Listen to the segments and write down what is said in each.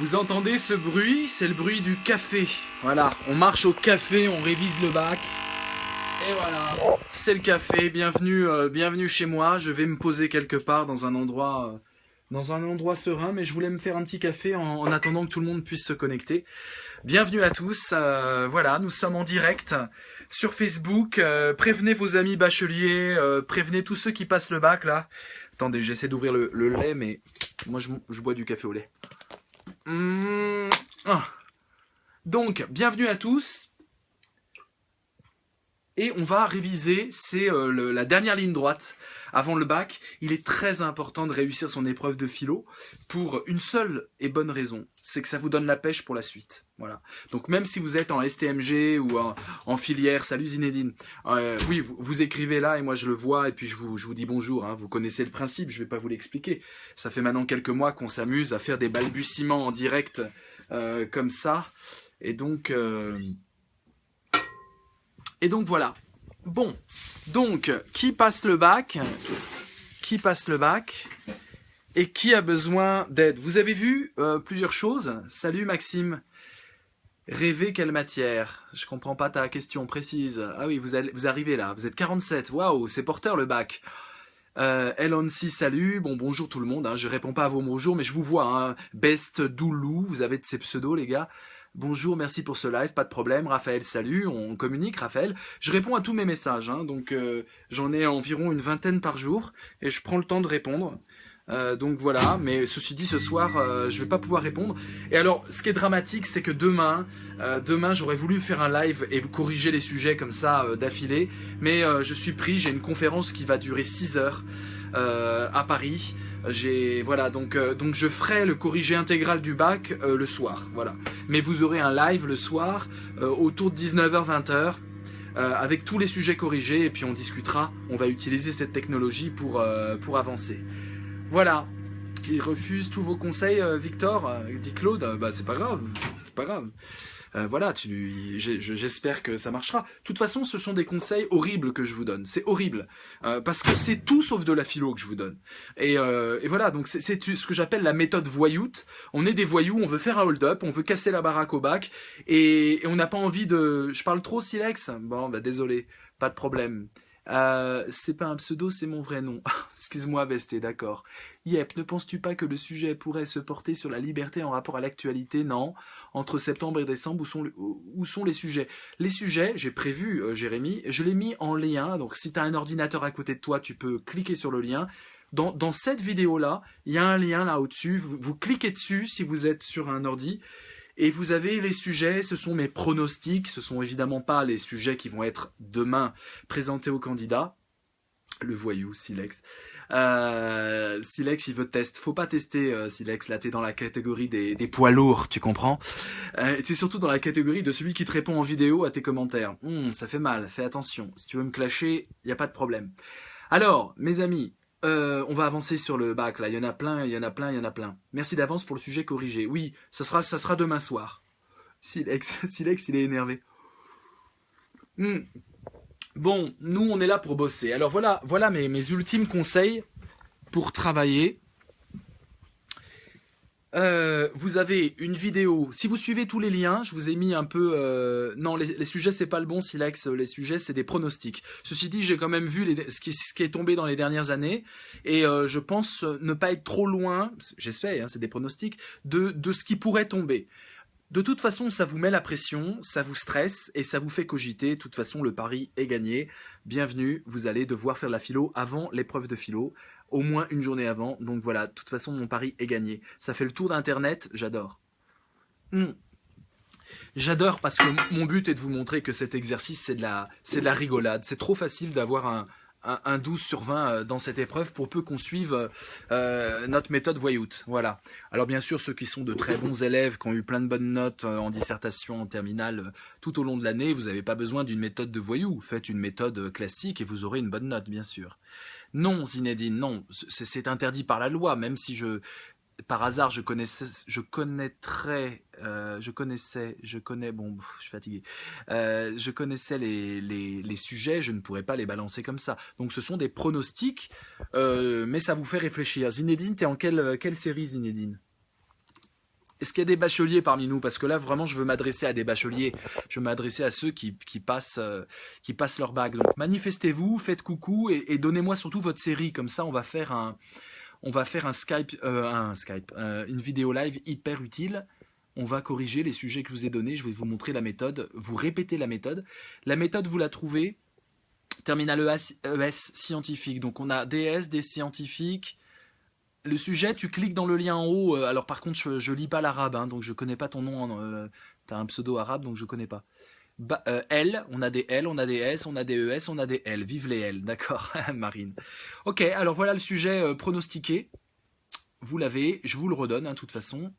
Vous entendez ce bruit? C'est le bruit du café. Voilà, on marche au café, on révise le bac. Et voilà, c'est le café. Bienvenue chez moi. Je vais me poser quelque part dans un endroit serein, mais je voulais me faire un petit café en attendant que tout le monde puisse se connecter. Bienvenue à tous. Voilà, nous sommes en direct sur Facebook. Prévenez vos amis bacheliers, prévenez tous ceux qui passent le bac là. Attendez, j'essaie d'ouvrir le lait, mais moi je bois du café au lait. Donc, bienvenue à tous. Et on va réviser, c'est la dernière ligne droite avant le bac. Il est très important de réussir son épreuve de philo pour une seule et bonne raison, c'est que ça vous donne la pêche pour la suite. Voilà. Donc même si vous êtes en STMG ou en filière, salut Zinedine, oui, vous écrivez là et moi je le vois et puis je vous dis bonjour. Hein, vous connaissez le principe, je vais pas vous l'expliquer. Ça fait maintenant quelques mois qu'on s'amuse à faire des balbutiements en direct comme ça. Et donc voilà. Bon, donc, qui passe le bac? Qui passe le bac? Et qui a besoin d'aide? Vous avez vu plusieurs choses. Salut Maxime. Rêver quelle matière? Je comprends pas ta question précise. Ah oui, vous arrivez là. Vous êtes 47. Waouh, c'est porteur le bac. Elon6, salut. Bon, bonjour tout le monde. Hein. Je réponds pas à vos bonjours, mais je vous vois. Hein. Best Doulou, vous avez de ces pseudos, les gars. Bonjour, merci pour ce live, pas de problème. Raphaël, salut, on communique, Raphaël. Je réponds à tous mes messages, hein, donc j'en ai environ une vingtaine par jour et je prends le temps de répondre. Donc voilà, mais ceci dit, ce soir, je vais pas pouvoir répondre. Et alors, ce qui est dramatique, c'est que demain, j'aurais voulu faire un live et vous corriger les sujets comme ça d'affilée, mais je suis pris, j'ai une conférence qui va durer 6 heures à Paris. Voilà, donc je ferai le corrigé intégral du bac le soir, voilà. Mais vous aurez un live le soir autour de 19h-20h avec tous les sujets corrigés et puis on discutera. On va utiliser cette technologie pour avancer. Voilà. Il refuse tous vos conseils, Victor, dit Claude. Bah c'est pas grave, c'est pas grave. Voilà, j'espère que ça marchera. De toute façon, ce sont des conseils horribles que je vous donne. C'est horrible. Parce que c'est tout sauf de la philo que je vous donne. Et voilà, donc c'est ce que j'appelle la méthode voyoute. On est des voyous, on veut faire un hold-up, on veut casser la baraque au bac, et on n'a pas envie de... Je parle trop, Silex? Bon, bah désolé, pas de problème. C'est pas un pseudo, c'est mon vrai nom. Excuse-moi, Besté, d'accord. Yep, ne penses-tu pas que le sujet pourrait se porter sur la liberté en rapport à l'actualité? Non. Entre septembre et décembre, où sont les sujets? Les sujets, j'ai prévu, Jérémy, je l'ai mis en lien. Donc si tu as un ordinateur à côté de toi, tu peux cliquer sur le lien. Dans cette vidéo-là, il y a un lien là au-dessus. Vous cliquez dessus si vous êtes sur un ordi. Et vous avez les sujets, ce sont mes pronostics, ce sont évidemment pas les sujets qui vont être demain présentés aux candidats. Le voyou, Silex. Silex, il veut tester. Faut pas tester, Silex. Là, t'es dans la catégorie des poids lourds, tu comprends? T'es surtout dans la catégorie de celui qui te répond en vidéo à tes commentaires. Ça fait mal, fais attention. Si tu veux me clasher, y a pas de problème. Alors, mes amis, on va avancer sur le bac, là. Il y en a plein, il y en a plein, il y en a plein. Merci d'avance pour le sujet corrigé. Oui, ça sera demain soir. Silex, il est énervé. Bon, nous, on est là pour bosser. Alors, voilà mes ultimes conseils pour travailler. Vous avez une vidéo. Si vous suivez tous les liens, je vous ai mis un peu... Non, les sujets, c'est pas le bon, Silex. Les sujets, c'est des pronostics. Ceci dit, j'ai quand même vu ce qui est tombé dans les dernières années. Et je pense ne pas être trop loin, j'espère, hein, c'est des pronostics, de ce qui pourrait tomber. De toute façon, ça vous met la pression, ça vous stresse et ça vous fait cogiter. De toute façon, le pari est gagné. Bienvenue, vous allez devoir faire la philo avant l'épreuve de philo, au moins une journée avant. Donc voilà, de toute façon, mon pari est gagné. Ça fait le tour d'Internet, j'adore. J'adore parce que mon but est de vous montrer que cet exercice, c'est de la rigolade. C'est trop facile d'avoir un 12 sur 20 dans cette épreuve pour peu qu'on suive notre méthode voyoute. Voilà. Alors bien sûr, ceux qui sont de très bons élèves, qui ont eu plein de bonnes notes en dissertation, en terminale, tout au long de l'année, vous n'avez pas besoin d'une méthode de voyou. Faites une méthode classique et vous aurez une bonne note, bien sûr. Non, Zinedine, non. C'est interdit par la loi, même si par hasard, je connais, bon, je suis fatigué. Je connaissais les sujets, je ne pourrais pas les balancer comme ça. Donc ce sont des pronostics, mais ça vous fait réfléchir. Zinedine, t'es en quelle série, Zinedine? Est-ce qu'il y a des bacheliers parmi nous? Parce que là, vraiment, je veux m'adresser à des bacheliers. Je veux m'adresser à ceux qui passent leur bac. Donc, manifestez-vous, faites coucou et donnez-moi surtout votre série. Comme ça, on va faire un Skype, une vidéo live hyper utile. On va corriger les sujets que je vous ai donnés. Je vais vous montrer la méthode. Vous répétez la méthode. La méthode, vous la trouvez. Terminale ES scientifique. Donc, on a DS, des scientifiques. Le sujet, tu cliques dans le lien en haut. Alors par contre, je lis pas l'arabe, hein, donc je connais pas ton nom. T'as un pseudo arabe, donc je connais pas. L, on a des L, on a des S, on a des ES, on a des L. Vive les L, d'accord, Marine. Ok, alors voilà le sujet pronostiqué. Vous l'avez, je vous le redonne, hein, de toute façon.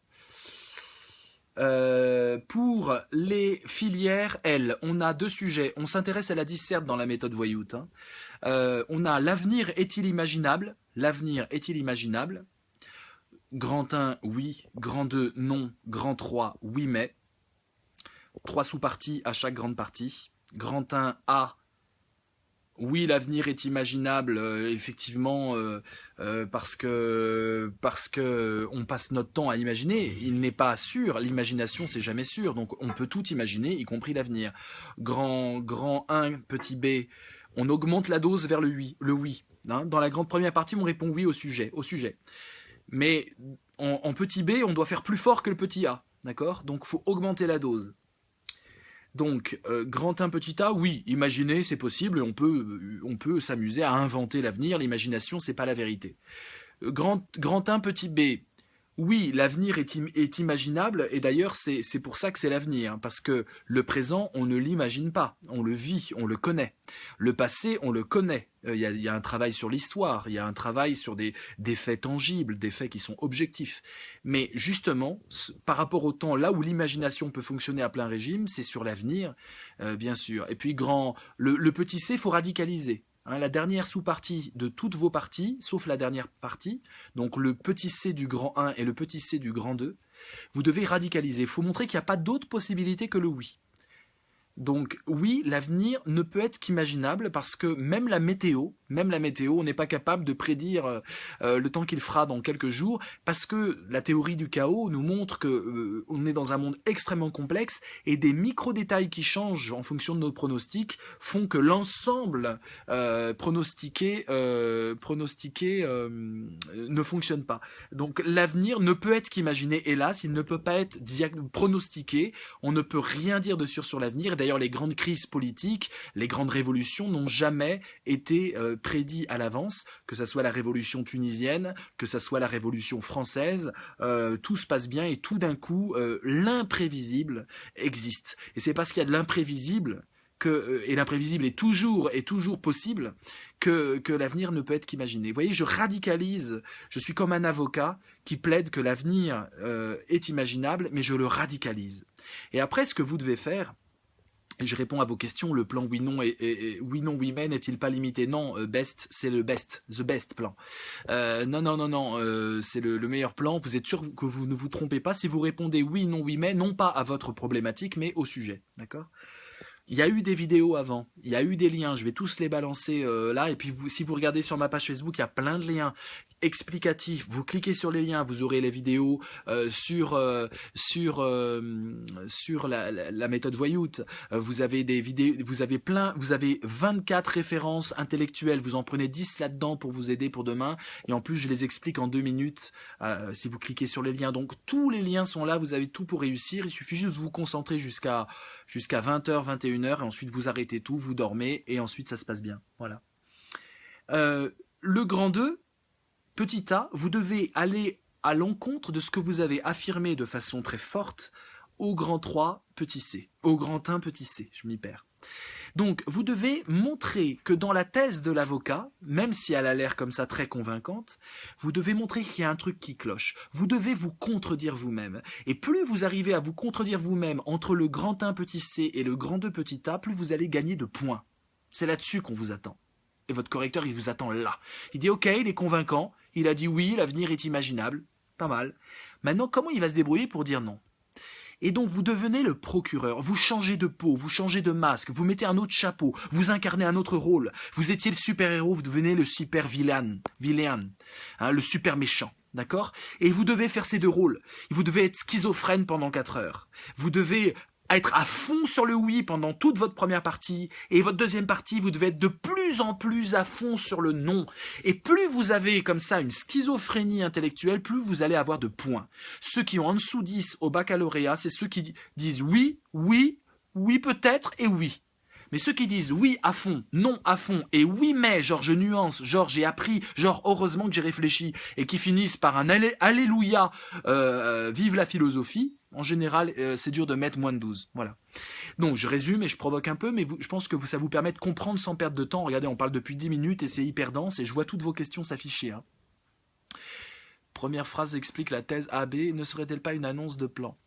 Pour les filières L, on a 2 sujets. On s'intéresse à la disserte dans la méthode voyoute. Hein. On a l'avenir est-il imaginable? L'avenir est-il imaginable? Grand 1, oui. Grand 2, non. Grand 3, oui mais. 3 sous-parties à chaque grande partie. Grand 1, A. Oui, l'avenir est imaginable, effectivement, parce que on passe notre temps à imaginer. Il n'est pas sûr. L'imagination, c'est jamais sûr. Donc, on peut tout imaginer, y compris l'avenir. Grand 1, petit b. On augmente la dose vers le oui. Hein. Dans la grande première partie, on répond oui au sujet. Mais en petit b, on doit faire plus fort que le petit a. D'accord? Donc, il faut augmenter la dose. Donc, grand 1, petit a, oui, imaginer, c'est possible, on peut s'amuser à inventer l'avenir, l'imagination, c'est pas la vérité. Grand 1, petit b, oui, l'avenir est imaginable, et d'ailleurs, c'est pour ça que c'est l'avenir, parce que le présent, on ne l'imagine pas, on le vit, on le connaît. Le passé, on le connaît. Il y a un travail sur l'histoire, il y a un travail sur des faits tangibles, des faits qui sont objectifs. Mais justement, par rapport au temps, là où l'imagination peut fonctionner à plein régime, c'est sur l'avenir, bien sûr. Et puis, le petit c, il faut radicaliser. Hein, la dernière sous-partie de toutes vos parties, sauf la dernière partie, donc le petit c du grand 1 et le petit c du grand 2, vous devez radicaliser. Il faut montrer qu'il n'y a pas d'autre possibilité que le oui. Donc oui, l'avenir ne peut être qu'imaginable parce que même la météo, on n'est pas capable de prédire le temps qu'il fera dans quelques jours parce que la théorie du chaos nous montre que on est dans un monde extrêmement complexe et des micro-détails qui changent en fonction de nos pronostics font que l'ensemble pronostiqué ne fonctionne pas. Donc l'avenir ne peut être qu'imaginé, hélas, il ne peut pas être pronostiqué, on ne peut rien dire de sûr sur l'avenir. D'ailleurs, les grandes crises politiques, les grandes révolutions n'ont jamais été prédites à l'avance, que ce soit la révolution tunisienne, que ce soit la révolution française, tout se passe bien et tout d'un coup, l'imprévisible existe. Et c'est parce qu'il y a de l'imprévisible et l'imprévisible est toujours possible, que l'avenir ne peut être qu'imaginé. Vous voyez, je radicalise, je suis comme un avocat qui plaide que l'avenir est imaginable, mais je le radicalise. Et après, ce que vous devez faire, et je réponds à vos questions, le plan oui-non et oui-non, oui-mais n'est-il pas limité? Non, best, c'est le best, the best plan. Non, c'est le meilleur plan. Vous êtes sûr que vous ne vous trompez pas si vous répondez oui, non, oui-mais, non pas à votre problématique, mais au sujet. D'accord? Il y a eu des vidéos avant, il y a eu des liens, je vais tous les balancer là, et puis si vous regardez sur ma page Facebook, il y a plein de liens explicatifs, vous cliquez sur les liens, vous aurez les vidéos sur la méthode voyoute, vous avez des vidéos, vous avez 24 références intellectuelles, vous en prenez 10 là-dedans pour vous aider pour demain, et en plus je les explique en 2 minutes si vous cliquez sur les liens, donc tous les liens sont là, vous avez tout pour réussir, il suffit juste de vous concentrer jusqu'à 20h, 21h, et ensuite vous arrêtez tout, vous dormez, et ensuite ça se passe bien. Voilà. Le grand 2, petit a, vous devez aller à l'encontre de ce que vous avez affirmé de façon très forte au grand 3, petit c. Au grand 1, petit c, je m'y perds. Donc, vous devez montrer que dans la thèse de l'avocat, même si elle a l'air comme ça très convaincante, vous devez montrer qu'il y a un truc qui cloche. Vous devez vous contredire vous-même. Et plus vous arrivez à vous contredire vous-même entre le grand 1 petit c et le grand 2 petit a, plus vous allez gagner de points. C'est là-dessus qu'on vous attend. Et votre correcteur, il vous attend là. Il dit, ok, il est convaincant. Il a dit oui, l'avenir est imaginable. Pas mal. Maintenant, comment il va se débrouiller pour dire non ? Et donc, vous devenez le procureur, vous changez de peau, vous changez de masque, vous mettez un autre chapeau, vous incarnez un autre rôle. Vous étiez le super-héros, vous devenez le super-vilain, hein, le super méchant. d'accord? Et vous devez faire ces deux rôles. Vous devez être schizophrène pendant 4 heures. Vous devez être à fond sur le oui pendant toute votre première partie, et votre deuxième partie, vous devez être de plus en plus à fond sur le non. Et plus vous avez comme ça une schizophrénie intellectuelle, plus vous allez avoir de points. Ceux qui ont en dessous 10 au baccalauréat, c'est ceux qui disent oui, oui, oui peut-être et oui. Mais ceux qui disent oui à fond, non à fond, et oui mais, genre je nuance, genre j'ai appris, genre heureusement que j'ai réfléchi, et qui finissent par un alléluia, vive la philosophie, en général c'est dur de mettre moins de 12. Voilà. Donc je résume et je provoque un peu, mais je pense que ça vous permet de comprendre sans perdre de temps. Regardez, on parle depuis 10 minutes et c'est hyper dense, et je vois toutes vos questions s'afficher. Hein. Première phrase explique la thèse AB, ne serait-elle pas une annonce de plan?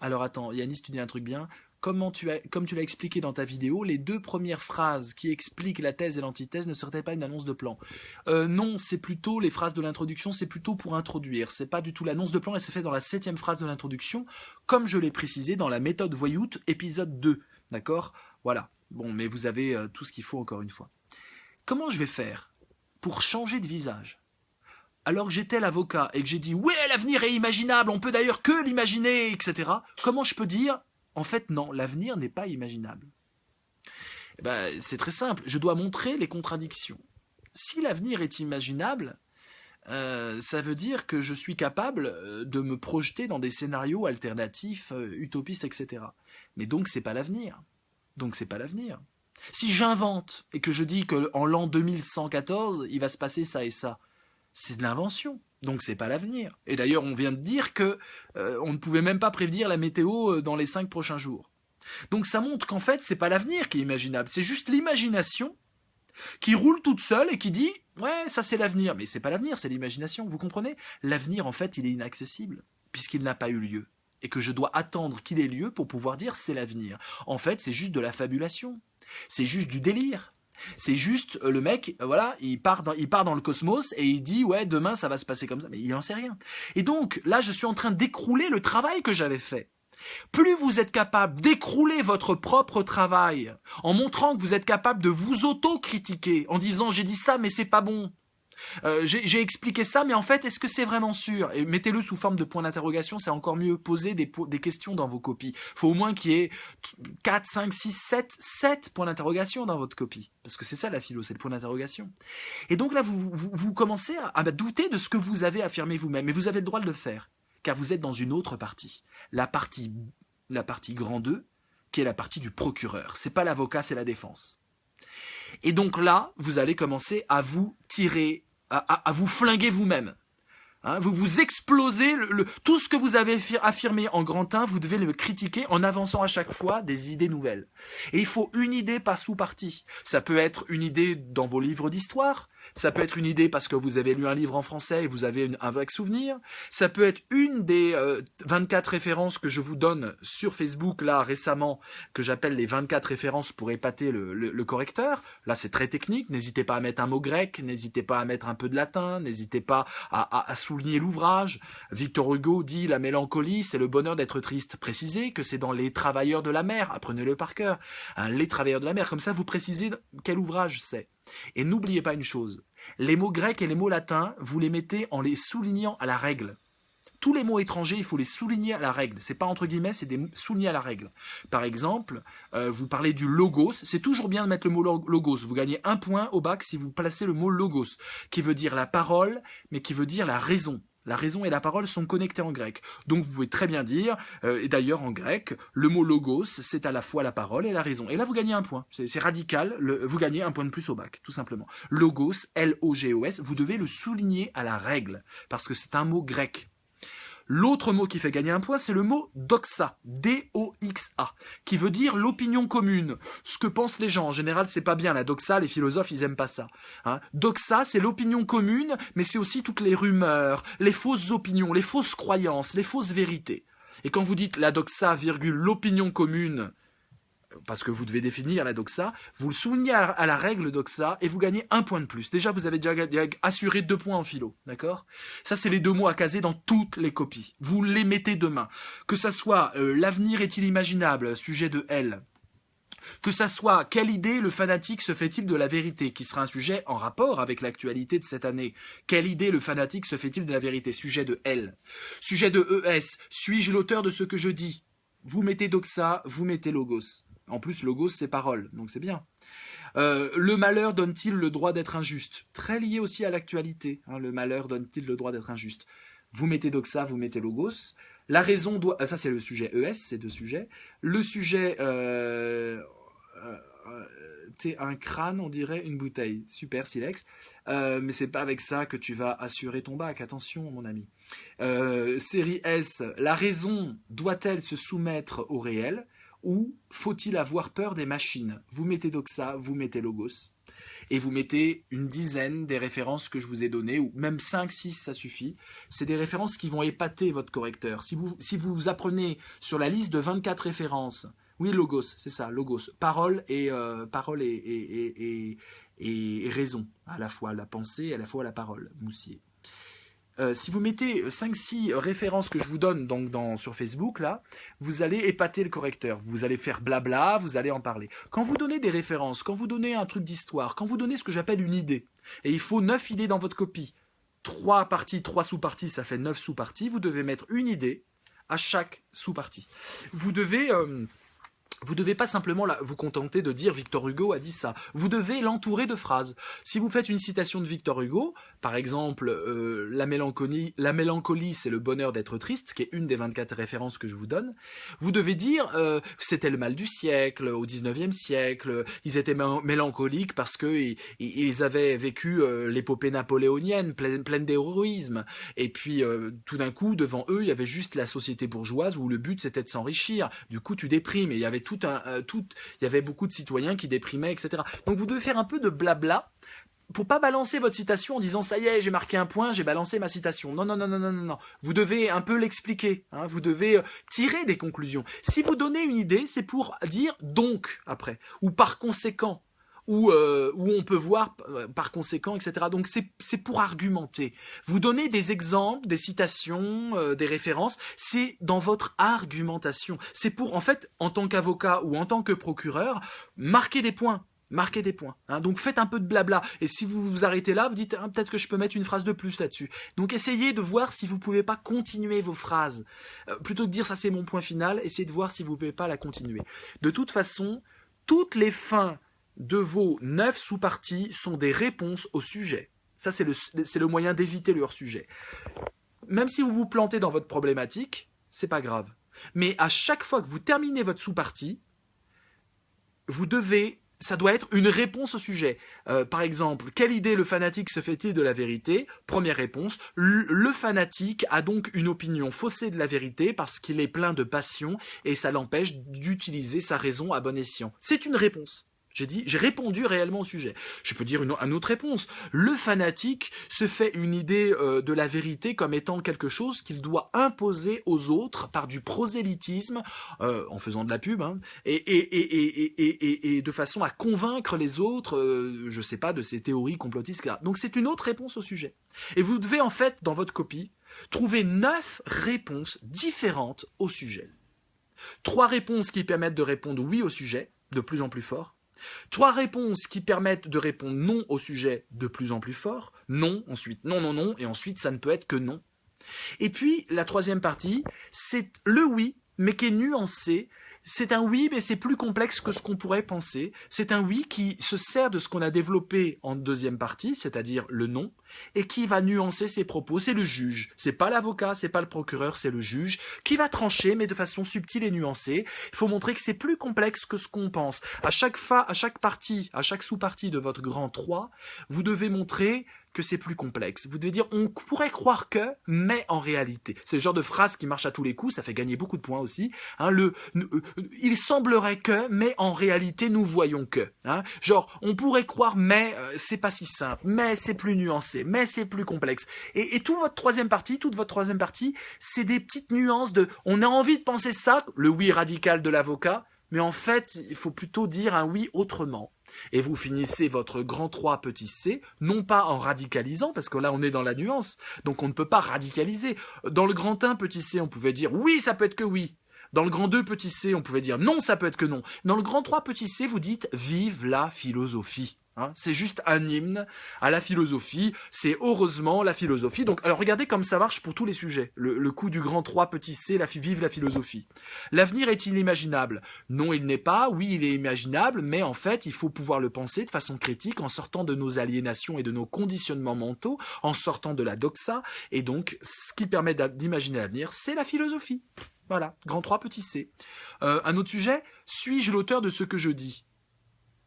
Alors attends, Yanis, tu dis un truc bien. Comme tu l'as expliqué dans ta vidéo, les 2 premières phrases qui expliquent la thèse et l'antithèse ne seraient pas une annonce de plan. Non, c'est plutôt les phrases de l'introduction, c'est plutôt pour introduire. C'est pas du tout l'annonce de plan, elle s'est faite dans la 7e phrase de l'introduction, comme je l'ai précisé dans la méthode Voyoute, épisode 2. D'accord? Voilà. Bon, mais vous avez tout ce qu'il faut encore une fois. Comment je vais faire pour changer de visage? Alors que j'étais l'avocat et que j'ai dit « Ouais, l'avenir est imaginable, on peut d'ailleurs que l'imaginer, etc. » Comment je peux dire « En fait, non, l'avenir n'est pas imaginable. » C'est très simple, je dois montrer les contradictions. Si l'avenir est imaginable, ça veut dire que je suis capable de me projeter dans des scénarios alternatifs, utopistes, etc. Mais donc, c'est pas l'avenir. Donc, c'est pas l'avenir. Si j'invente et que je dis qu'en l'an 2114, il va se passer ça et ça, c'est de l'invention, donc c'est pas l'avenir. Et d'ailleurs, on vient de dire que on ne pouvait même pas prévenir la météo dans les 5 prochains jours. Donc ça montre qu'en fait, c'est pas l'avenir qui est imaginable, c'est juste l'imagination qui roule toute seule et qui dit « Ouais, ça c'est l'avenir ». Mais c'est pas l'avenir, c'est l'imagination, vous comprenez? L'avenir, en fait, il est inaccessible, puisqu'il n'a pas eu lieu. Et que je dois attendre qu'il ait lieu pour pouvoir dire « c'est l'avenir ». En fait, c'est juste de la fabulation, c'est juste du délire. C'est juste le mec, voilà, il part dans le cosmos et il dit ouais demain ça va se passer comme ça, mais il n'en sait rien. Et donc là je suis en train d'écrouler le travail que j'avais fait. Plus vous êtes capable d'écrouler votre propre travail en montrant que vous êtes capable de vous auto-critiquer en disant j'ai dit ça mais c'est pas bon. J'ai expliqué ça, mais en fait, est-ce que c'est vraiment sûr? Et mettez-le sous forme de point d'interrogation, c'est encore mieux. Posez des questions dans vos copies. Il faut au moins qu'il y ait 4, 5, 6, 7 points d'interrogation dans votre copie. Parce que c'est ça la philo, c'est le point d'interrogation. Et donc là, vous commencez à douter de ce que vous avez affirmé vous-même. Mais vous avez le droit de le faire, car vous êtes dans une autre partie. La partie grand 2, qui est la partie du procureur. C'est pas l'avocat, c'est la défense. Et donc là, vous allez commencer à vous tirer, à vous flinguer vous-même. Hein, vous vous explosez, tout ce que vous avez affirmé en grand 1, vous devez le critiquer en avançant à chaque fois des idées nouvelles. Et il faut une idée par sous-partie. Ça peut être une idée dans vos livres d'histoire, ça peut être une idée parce que vous avez lu un livre en français et vous avez un vague souvenir, ça peut être une des 24 références que je vous donne sur Facebook là récemment, que j'appelle les 24 références pour épater le correcteur. Là c'est très technique, n'hésitez pas à mettre un mot grec, n'hésitez pas à mettre un peu de latin, n'hésitez pas à souligner l'ouvrage. Victor Hugo dit la mélancolie c'est le bonheur d'être triste. Précisez que c'est dans Les Travailleurs de la mer, apprenez-le par cœur. Hein, Les Travailleurs de la mer, comme ça vous précisez quel ouvrage c'est. Et n'oubliez pas une chose, les mots grecs et les mots latins, vous les mettez en les soulignant à la règle. Tous les mots étrangers, il faut les souligner à la règle. C'est pas entre guillemets, c'est des soulignés à la règle. Par exemple, vous parlez du logos, c'est toujours bien de mettre le mot logos. Vous gagnez 1 point au bac si vous placez le mot logos, qui veut dire la parole, mais qui veut dire la raison. La raison et la parole sont connectées en grec. Donc vous pouvez très bien dire, et d'ailleurs en grec, le mot logos, c'est à la fois la parole et la raison. Et là vous gagnez 1 point. C'est radical, vous gagnez 1 point de plus au bac, tout simplement. Logos, L-O-G-O-S, vous devez le souligner à la règle, parce que c'est un mot grec. L'autre mot qui fait gagner 1 point, c'est le mot doxa, D-O-X-A, qui veut dire l'opinion commune. Ce que pensent les gens, en général, c'est pas bien. La doxa, les philosophes, ils aiment pas ça. Hein. Doxa, c'est l'opinion commune, mais c'est aussi toutes les rumeurs, les fausses opinions, les fausses croyances, les fausses vérités. Et quand vous dites la doxa, virgule, l'opinion commune, parce que vous devez définir la doxa, vous le soulignez à la règle doxa et vous gagnez 1 point de plus. Déjà, vous avez déjà assuré 2 points en philo, d'accord? Ça, c'est les 2 mots à caser dans toutes les copies. Vous les mettez demain. Que ça soit l'avenir est-il imaginable, sujet de L, Que ça soit quelle idée le fanatique se fait-il de la vérité, qui sera un sujet en rapport avec l'actualité de cette année. Quelle idée le fanatique se fait-il de la vérité, sujet de L. Sujet de ES, suis-je l'auteur de ce que je dis? Vous mettez doxa, vous mettez logos. En plus, logos, c'est parole, donc c'est bien. Le malheur donne-t-il le droit d'être injuste? Très lié aussi à l'actualité. Hein, le malheur donne-t-il le droit d'être injuste? Vous mettez doxa, vous mettez logos. La raison doit... Ça, c'est le sujet ES, c'est deux sujets. Le sujet... t'es un crâne, on dirait une bouteille. Super, Silex. Mais c'est pas avec ça que tu vas assurer ton bac. Attention, mon ami. Série S, la raison doit-elle se soumettre au réel? Ou faut-il avoir peur des machines? Vous mettez doxa, vous mettez logos. Et vous mettez une dizaine des références que je vous ai données, ou même 5, 6, ça suffit. C'est des références qui vont épater votre correcteur. Si vous apprenez sur la liste de 24 références, oui, logos, c'est ça, logos, parole et raison, à la fois la pensée et à la fois la parole, Moussier. Si vous mettez 5-6 références que je vous donne donc sur Facebook, là, vous allez épater le correcteur. Vous allez faire blabla, vous allez en parler. Quand vous donnez des références, quand vous donnez un truc d'histoire, quand vous donnez ce que j'appelle une idée, et il faut 9 idées dans votre copie, 3 parties, 3 sous-parties, ça fait 9 sous-parties, vous devez mettre une idée à chaque sous-partie. Vous devez pas simplement vous contenter de dire Victor Hugo a dit ça. Vous devez l'entourer de phrases. Si vous faites une citation de Victor Hugo, par exemple, la mélancolie, c'est le bonheur d'être triste, qui est une des 24 références que je vous donne, vous devez dire c'était le mal du siècle, au 19e siècle, ils étaient mélancoliques parce que ils avaient vécu l'épopée napoléonienne, pleine d'héroïsme. Et puis, tout d'un coup, devant eux, il y avait juste la société bourgeoise où le but c'était de s'enrichir. Du coup, tu déprimes. Et il y avait il y avait beaucoup de citoyens qui déprimaient, etc. Donc vous devez faire un peu de blabla pour pas balancer votre citation en disant ça y est, j'ai marqué un point, j'ai balancé ma citation. Non, non, non, non, non, non, non. Vous devez un peu l'expliquer. Hein. Vous devez tirer des conclusions. Si vous donnez une idée, c'est pour dire donc après ou par conséquent. Où on peut voir par conséquent, etc. Donc c'est pour argumenter. Vous donnez des exemples, des citations, des références, c'est dans votre argumentation. C'est pour, en fait, en tant qu'avocat ou en tant que procureur, marquer des points. Marquez des points. Hein. Donc faites un peu de blabla. Et si vous vous arrêtez là, vous dites peut-être que je peux mettre une phrase de plus là-dessus. Donc essayez de voir si vous pouvez pas continuer vos phrases. Plutôt que de dire ça c'est mon point final, essayez de voir si vous pouvez pas la continuer. De toute façon, toutes les fins de vos 9 sous-parties sont des réponses au sujet. Ça, c'est le moyen d'éviter le hors-sujet. Même si vous vous plantez dans votre problématique, c'est pas grave. Mais à chaque fois que vous terminez votre sous-partie, ça doit être une réponse au sujet. Par exemple, quelle idée le fanatique se fait-il de la vérité? Première réponse, le fanatique a donc une opinion faussée de la vérité parce qu'il est plein de passion et ça l'empêche d'utiliser sa raison à bon escient. C'est une réponse. J'ai répondu réellement au sujet. Je peux dire une autre réponse. Le fanatique se fait une idée de la vérité comme étant quelque chose qu'il doit imposer aux autres par du prosélytisme, en faisant de la pub, hein, et de façon à convaincre les autres, je sais pas, de ses théories complotistes, etc. Donc c'est une autre réponse au sujet. Et vous devez en fait, dans votre copie, trouver 9 réponses différentes au sujet. 3 réponses qui permettent de répondre oui au sujet, de plus en plus fort. 3 réponses qui permettent de répondre non au sujet de plus en plus fort. Non, ensuite non, non, non, et ensuite ça ne peut être que non. Et puis la 3e partie, c'est le oui, mais qui est nuancé. C'est un oui, mais c'est plus complexe que ce qu'on pourrait penser. C'est un oui qui se sert de ce qu'on a développé en 2e partie, c'est-à-dire le non, et qui va nuancer ses propos. C'est le juge. C'est pas l'avocat, c'est pas le procureur, c'est le juge qui va trancher, mais de façon subtile et nuancée. Il faut montrer que c'est plus complexe que ce qu'on pense. À chaque partie, à chaque sous-partie de votre grand 3, vous devez montrer que c'est plus complexe. Vous devez dire, on pourrait croire que, mais en réalité. C'est le genre de phrase qui marche à tous les coups, ça fait gagner beaucoup de points aussi. Hein, il semblerait que, mais en réalité, nous voyons que. Hein, genre, on pourrait croire, mais c'est pas si simple, mais c'est plus nuancé, mais c'est plus complexe. Et toute votre troisième partie, c'est des petites nuances de, on a envie de penser ça, le oui radical de l'avocat, mais en fait, il faut plutôt dire un oui autrement. Et vous finissez votre grand 3 petit c, non pas en radicalisant, parce que là on est dans la nuance, donc on ne peut pas radicaliser. Dans le grand 1 petit c, on pouvait dire oui, ça peut être que oui. Dans le grand 2 petit c, on pouvait dire non, ça peut être que non. Dans le grand 3 petit c, vous dites vive la philosophie. Hein, c'est juste un hymne à la philosophie, c'est heureusement la philosophie. Donc, alors regardez comme ça marche pour tous les sujets. Le coup du grand 3 petit c, vive la philosophie. L'avenir est-il imaginable? Non, il n'est pas. Oui, il est imaginable, mais en fait, il faut pouvoir le penser de façon critique en sortant de nos aliénations et de nos conditionnements mentaux, en sortant de la doxa. Et donc, ce qui permet d'imaginer l'avenir, c'est la philosophie. Voilà, grand 3 petit c. Un autre sujet, suis-je l'auteur de ce que je dis?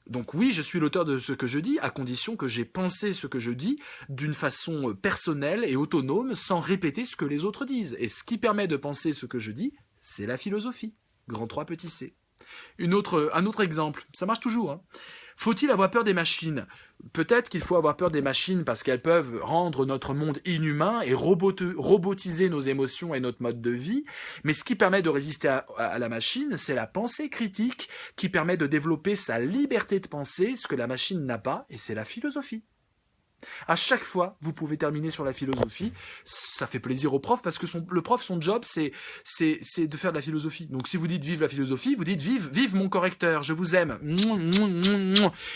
Donc oui, je suis l'auteur de ce que je dis, à condition que j'ai pensé ce que je dis d'une façon personnelle et autonome, sans répéter ce que les autres disent. Et ce qui permet de penser ce que je dis, c'est la philosophie. Grand 3 petit c. Un autre exemple, ça marche toujours. Hein. Faut-il avoir peur des machines? Peut-être qu'il faut avoir peur des machines parce qu'elles peuvent rendre notre monde inhumain et robotiser nos émotions et notre mode de vie. Mais ce qui permet de résister à la machine, c'est la pensée critique qui permet de développer sa liberté de penser, ce que la machine n'a pas, et c'est la philosophie. À chaque fois, vous pouvez terminer sur la philosophie. Ça fait plaisir au prof parce que le prof, son job, c'est de faire de la philosophie. Donc si vous dites vive la philosophie, vous dites vive mon correcteur, je vous aime.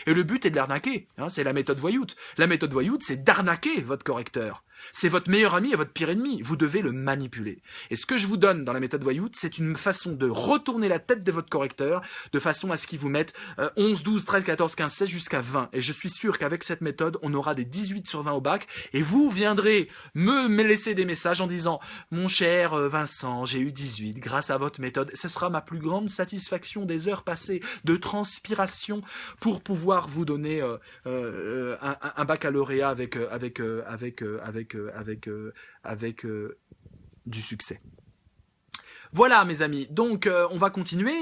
Et le but est de l'arnaquer. Hein, c'est la méthode voyoute. La méthode voyoute, c'est d'arnaquer votre correcteur. C'est votre meilleur ami et votre pire ennemi. Vous devez le manipuler. Et ce que je vous donne dans la méthode voyoute, c'est une façon de retourner la tête de votre correcteur de façon à ce qu'il vous mette 11, 12, 13, 14, 15, 16 jusqu'à 20. Et je suis sûr qu'avec cette méthode, on aura des 18 sur 20 au bac. Et vous viendrez me laisser des messages en disant « Mon cher Vincent, j'ai eu 18 grâce à votre méthode. » Ce sera ma plus grande satisfaction des heures passées de transpiration pour pouvoir vous donner un baccalauréat avec du succès. Voilà mes amis, donc on va continuer.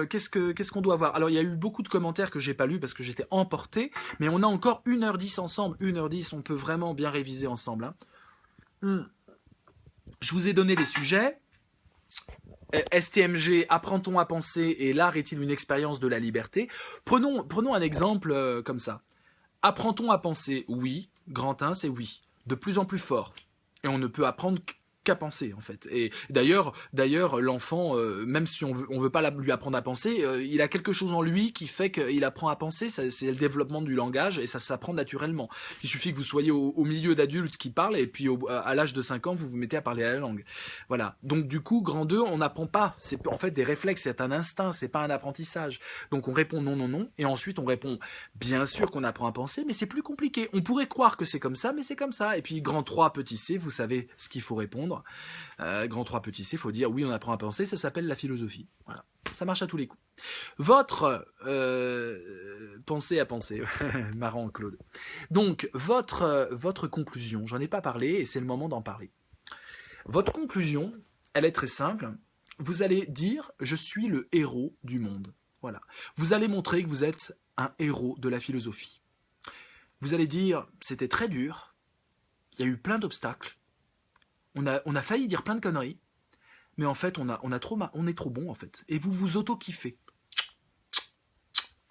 Qu'est-ce qu'on doit voir? Alors il y a eu beaucoup de commentaires que j'ai pas lus parce que j'étais emporté, mais on a encore 1h10 ensemble, 1h10, on peut vraiment bien réviser ensemble. Hein. Je vous ai donné les sujets. STMG, apprend-on à penser et l'art est-il une expérience de la liberté? Prenons un exemple comme ça. Apprend-on à penser? Oui. Grand 1, c'est oui. De plus en plus fort. Et on ne peut apprendre qu'à penser en fait. Et d'ailleurs, l'enfant, même si on veut pas lui apprendre à penser, il a quelque chose en lui qui fait qu'il apprend à penser. C'est le développement du langage et ça s'apprend naturellement. Il suffit que vous soyez au milieu d'adultes qui parlent et puis à l'âge de 5 ans, vous vous mettez à parler la langue. Voilà. Donc du coup, grand 2, on n'apprend pas. C'est en fait des réflexes, c'est un instinct, c'est pas un apprentissage. Donc on répond non, non, non. Et ensuite on répond bien sûr qu'on apprend à penser, mais c'est plus compliqué. On pourrait croire que c'est comme ça, mais c'est comme ça. Et puis grand 3, petit c, vous savez ce qu'il faut répondre. Grand 3 petit c, il faut dire oui on apprend à penser, ça s'appelle la philosophie. Voilà. Ça marche à tous les coups. Votre pensée à penser, marrant Claude. Donc votre conclusion, j'en ai pas parlé et c'est le moment d'en parler. Votre conclusion, elle est très simple. Vous allez dire je suis le héros du monde. Voilà. Vous allez montrer que vous êtes un héros de la philosophie. Vous allez dire c'était très dur, il y a eu plein d'obstacles. On a failli dire plein de conneries, mais en fait, on est trop bon en fait. Et vous vous auto-kiffez.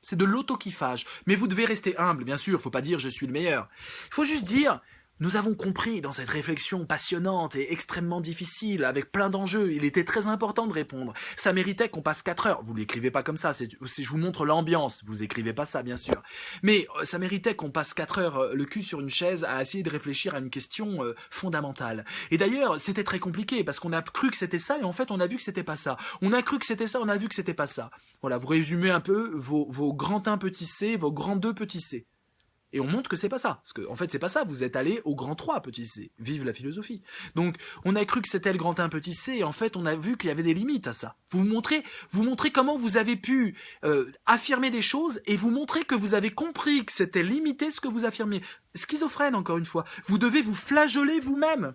C'est de l'auto-kiffage. Mais vous devez rester humble, bien sûr. Il ne faut pas dire je suis le meilleur. Il faut juste dire nous avons compris dans cette réflexion passionnante et extrêmement difficile, avec plein d'enjeux, il était très important de répondre. Ça méritait qu'on passe 4 heures. Vous l'écrivez pas comme ça, je vous montre l'ambiance. Vous écrivez pas ça, bien sûr. Mais ça méritait qu'on passe 4 heures le cul sur une chaise à essayer de réfléchir à une question fondamentale. Et d'ailleurs, c'était très compliqué parce qu'on a cru que c'était ça et en fait, on a vu que c'était pas ça. On a cru que c'était ça, on a vu que c'était pas ça. Voilà, vous résumez un peu vos grands 1 petit c, vos grands 2 petits c. Et on montre que c'est pas ça. Parce que, en fait, c'est pas ça. Vous êtes allé au grand 3 petit c. Vive la philosophie. Donc, on a cru que c'était le grand 1 petit c, et en fait, on a vu qu'il y avait des limites à ça. Vous montrez comment vous avez pu affirmer des choses, et vous montrez que vous avez compris que c'était limité ce que vous affirmez. Schizophrène, encore une fois. Vous devez vous flageoler vous-même.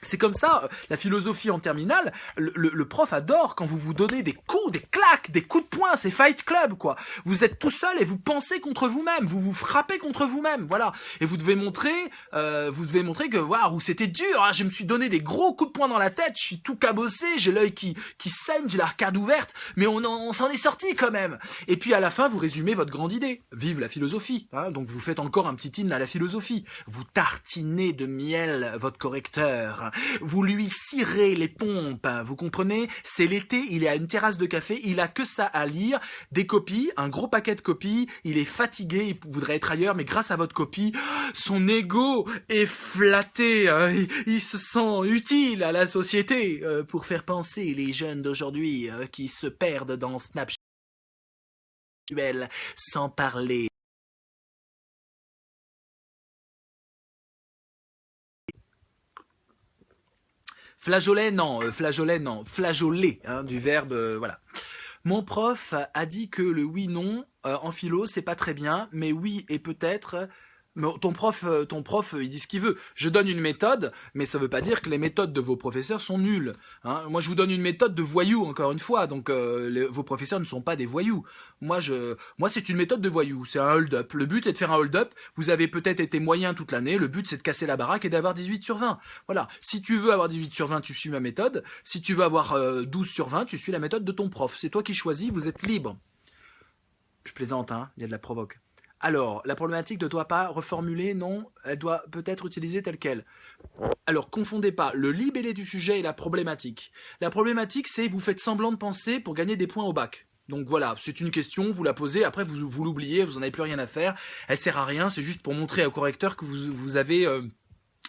C'est comme ça, la philosophie en terminale, le prof adore quand vous vous donnez des coups, des claques, des coups de poing, c'est Fight Club, quoi. Vous êtes tout seul et vous pensez contre vous-même, vous vous frappez contre vous-même, voilà. Et vous devez montrer que, waouh, c'était dur, hein, je me suis donné des gros coups de poing dans la tête, je suis tout cabossé, j'ai l'œil qui saigne, j'ai l'arcade ouverte, mais on s'en est sorti quand même. Et puis à la fin, vous résumez votre grande idée. Vive la philosophie, hein, donc vous faites encore un petit hymne à la philosophie. Vous tartinez de miel votre correcteur. faire. Vous lui cirez les pompes, vous comprenez? C'est l'été, il est à une terrasse de café, il a que ça à lire, des copies, un gros paquet de copies, il est fatigué, il voudrait être ailleurs, mais grâce à votre copie, son ego est flatté, hein, il se sent utile à la société pour faire penser les jeunes d'aujourd'hui qui se perdent dans Snapchat sans parler. Flageolet, non, flageolet, hein, du verbe, voilà. Mon prof a dit que le oui-non en philo, c'est pas très bien, mais oui et peut-être. Ton prof, il dit ce qu'il veut. Je donne une méthode, mais ça veut pas dire que les méthodes de vos professeurs sont nulles. Hein. Moi, je vous donne une méthode de voyou, encore une fois. Donc, vos professeurs ne sont pas des voyous. Moi, c'est une méthode de voyou. C'est un hold-up. Le but est de faire un hold-up. Vous avez peut-être été moyen toute l'année. Le but, c'est de casser la baraque et d'avoir 18 sur 20. Voilà. Si tu veux avoir 18 sur 20, tu suis ma méthode. Si tu veux avoir 12 sur 20, tu suis la méthode de ton prof. C'est toi qui choisis. Vous êtes libre. Je plaisante, hein. Il y a de la provoque. Alors, la problématique ne doit pas reformuler, non, elle doit peut-être utiliser telle qu'elle. Alors, confondez pas le libellé du sujet et la problématique. La problématique, c'est vous faites semblant de penser pour gagner des points au bac. Donc voilà, c'est une question, vous la posez, après vous l'oubliez, vous n'en avez plus rien à faire, elle sert à rien, c'est juste pour montrer au correcteur que vous avez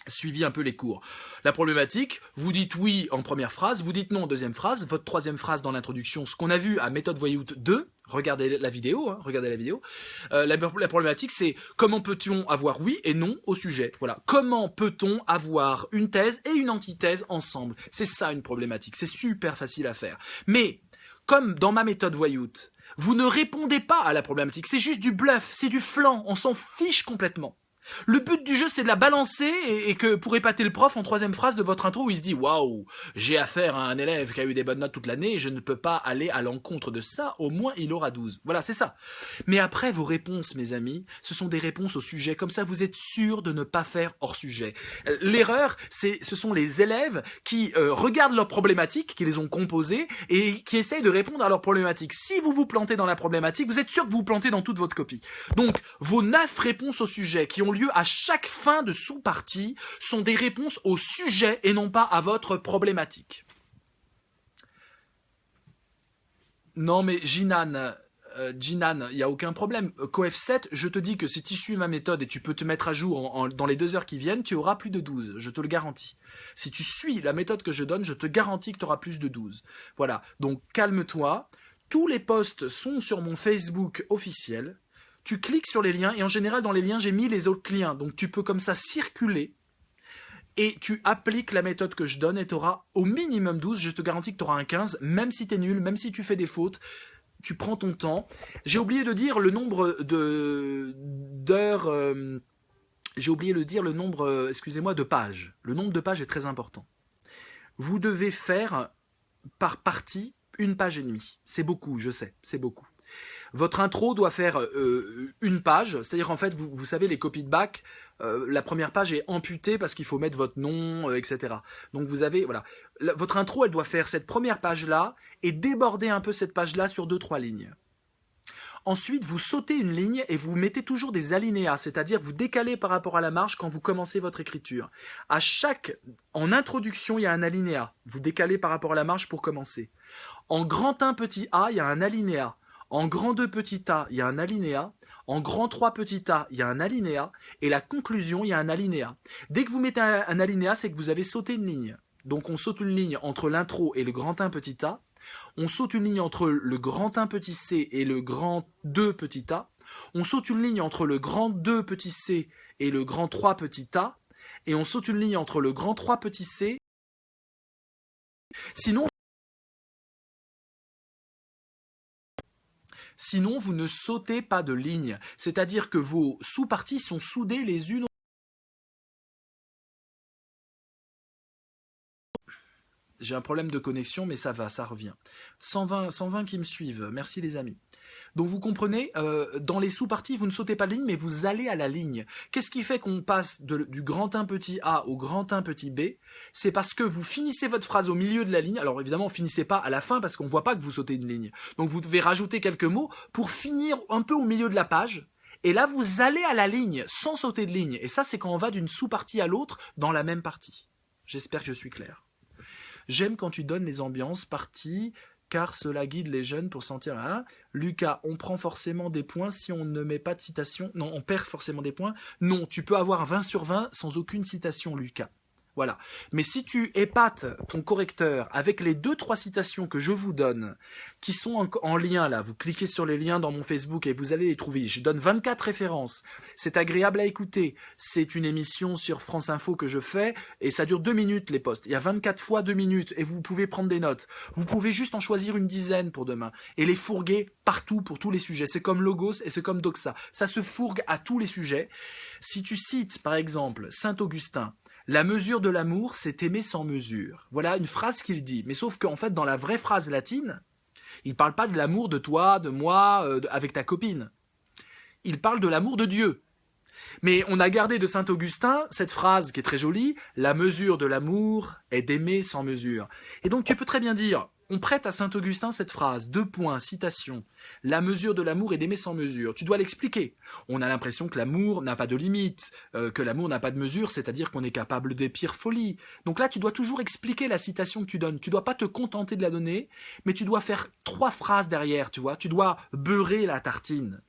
suivi un peu les cours. La problématique, vous dites oui en première phrase, vous dites non en deuxième phrase, votre troisième phrase dans l'introduction, ce qu'on a vu à méthode voyout 2, regardez la vidéo, la problématique c'est comment peut-on avoir oui et non au sujet. Voilà, comment peut-on avoir une thèse et une antithèse ensemble. C'est ça une problématique, c'est super facile à faire. Mais, comme dans ma méthode voyout, vous ne répondez pas à la problématique, c'est juste du bluff, c'est du flan, on s'en fiche complètement. Le but du jeu, c'est de la balancer et que pour épater le prof en troisième phrase de votre intro où il se dit « Waouh, j'ai affaire à un élève qui a eu des bonnes notes toute l'année et je ne peux pas aller à l'encontre de ça, au moins il aura 12. » Voilà, c'est ça. Mais après, vos réponses, mes amis, ce sont des réponses au sujet. Comme ça, vous êtes sûr de ne pas faire hors sujet. L'erreur, ce sont les élèves qui regardent leurs problématiques, qui les ont composées et qui essayent de répondre à leurs problématiques. Si vous vous plantez dans la problématique, vous êtes sûr que vous vous plantez dans toute votre copie. Donc, vos 9 réponses au sujet qui ont lieu à chaque fin de sous-partie sont des réponses au sujet et non pas à votre problématique. Non mais Jinan, il n'y a aucun problème. Coef7, je te dis que si tu suis ma méthode et tu peux te mettre à jour dans les 2 heures qui viennent, tu auras plus de 12, je te le garantis. Si tu suis la méthode que je donne, je te garantis que tu auras plus de 12. Voilà, donc calme-toi. Tous les posts sont sur mon Facebook officiel. Tu cliques sur les liens, et en général, dans les liens, j'ai mis les autres liens. Donc, tu peux comme ça circuler, et tu appliques la méthode que je donne, et tu auras au minimum 12. Je te garantis que tu auras un 15, même si tu es nul, même si tu fais des fautes. Tu prends ton temps. J'ai oublié de dire le nombre d'heures... j'ai oublié de dire le nombre, excusez-moi, de pages. Le nombre de pages est très important. Vous devez faire, par partie, 1 page et demie. C'est beaucoup, je sais, c'est beaucoup. Votre intro doit faire 1 page, c'est-à-dire en fait, vous savez, les copies de bac, la première page est amputée parce qu'il faut mettre votre nom, etc. Donc vous avez, voilà, votre intro, elle doit faire cette première page-là et déborder un peu cette page-là sur 2-3 lignes. Ensuite, vous sautez une ligne et vous mettez toujours des alinéas, c'est-à-dire vous décalez par rapport à la marge quand vous commencez votre écriture. En introduction, il y a un alinéa, vous décalez par rapport à la marge pour commencer. En grand 1 petit a, il y a un alinéa. En grand 2 petit a, il y a un alinéa. En grand 3 petit a, il y a un alinéa. Et la conclusion, il y a un alinéa. Dès que vous mettez un alinéa, c'est que vous avez sauté une ligne. Donc on saute une ligne entre l'intro et le grand 1 petit a. On saute une ligne entre le grand 1 petit c et le grand 2 petit a. On saute une ligne entre le grand 2 petit c et le grand 3 petit a. Et on saute une ligne entre le grand 3 petit c. Sinon, vous ne sautez pas de ligne. C'est-à-dire que vos sous-parties sont soudées les unes aux autres. J'ai un problème de connexion, mais ça va, ça revient. 120 qui me suivent. Merci les amis. Donc vous comprenez, dans les sous-parties, vous ne sautez pas de ligne, mais vous allez à la ligne. Qu'est-ce qui fait qu'on passe du grand 1 petit a au grand 1 petit b? C'est parce que vous finissez votre phrase au milieu de la ligne. Alors évidemment, finissez pas à la fin parce qu'on ne voit pas que vous sautez une ligne. Donc vous devez rajouter quelques mots pour finir un peu au milieu de la page. Et là, vous allez à la ligne sans sauter de ligne. Et ça, c'est quand on va d'une sous-partie à l'autre dans la même partie. J'espère que je suis clair. J'aime quand tu donnes les ambiances parties, car cela guide les jeunes pour sentir... Hein. Lucas, on prend forcément des points si on ne met pas de citation. Non, on perd forcément des points. Non, tu peux avoir 20 sur 20 sans aucune citation, Lucas. Voilà. Mais si tu épates ton correcteur avec les 2-3 citations que je vous donne, qui sont en lien là, vous cliquez sur les liens dans mon Facebook et vous allez les trouver. Je donne 24 références. C'est agréable à écouter. C'est une émission sur France Info que je fais et ça dure 2 minutes les posts. Il y a 24 fois 2 minutes et vous pouvez prendre des notes. Vous pouvez juste en choisir une dizaine pour demain et les fourguer partout pour tous les sujets. C'est comme Logos et c'est comme Doxa. Ça se fourgue à tous les sujets. Si tu cites par exemple Saint-Augustin, la mesure de l'amour, c'est aimer sans mesure. Voilà une phrase qu'il dit. Mais sauf qu'en fait, dans la vraie phrase latine, il ne parle pas de l'amour de toi, de moi, avec ta copine. Il parle de l'amour de Dieu. Mais on a gardé de Saint-Augustin cette phrase qui est très jolie, « La mesure de l'amour est d'aimer sans mesure ». Et donc tu peux très bien dire, on prête à Saint-Augustin cette phrase, 2 points, citation, « La mesure de l'amour est d'aimer sans mesure ». Tu dois l'expliquer. On a l'impression que l'amour n'a pas de limite, que l'amour n'a pas de mesure, c'est-à-dire qu'on est capable des pires folies. Donc là, tu dois toujours expliquer la citation que tu donnes. Tu dois pas te contenter de la donner, mais tu dois faire 3 phrases derrière, tu vois. Tu dois beurrer la tartine.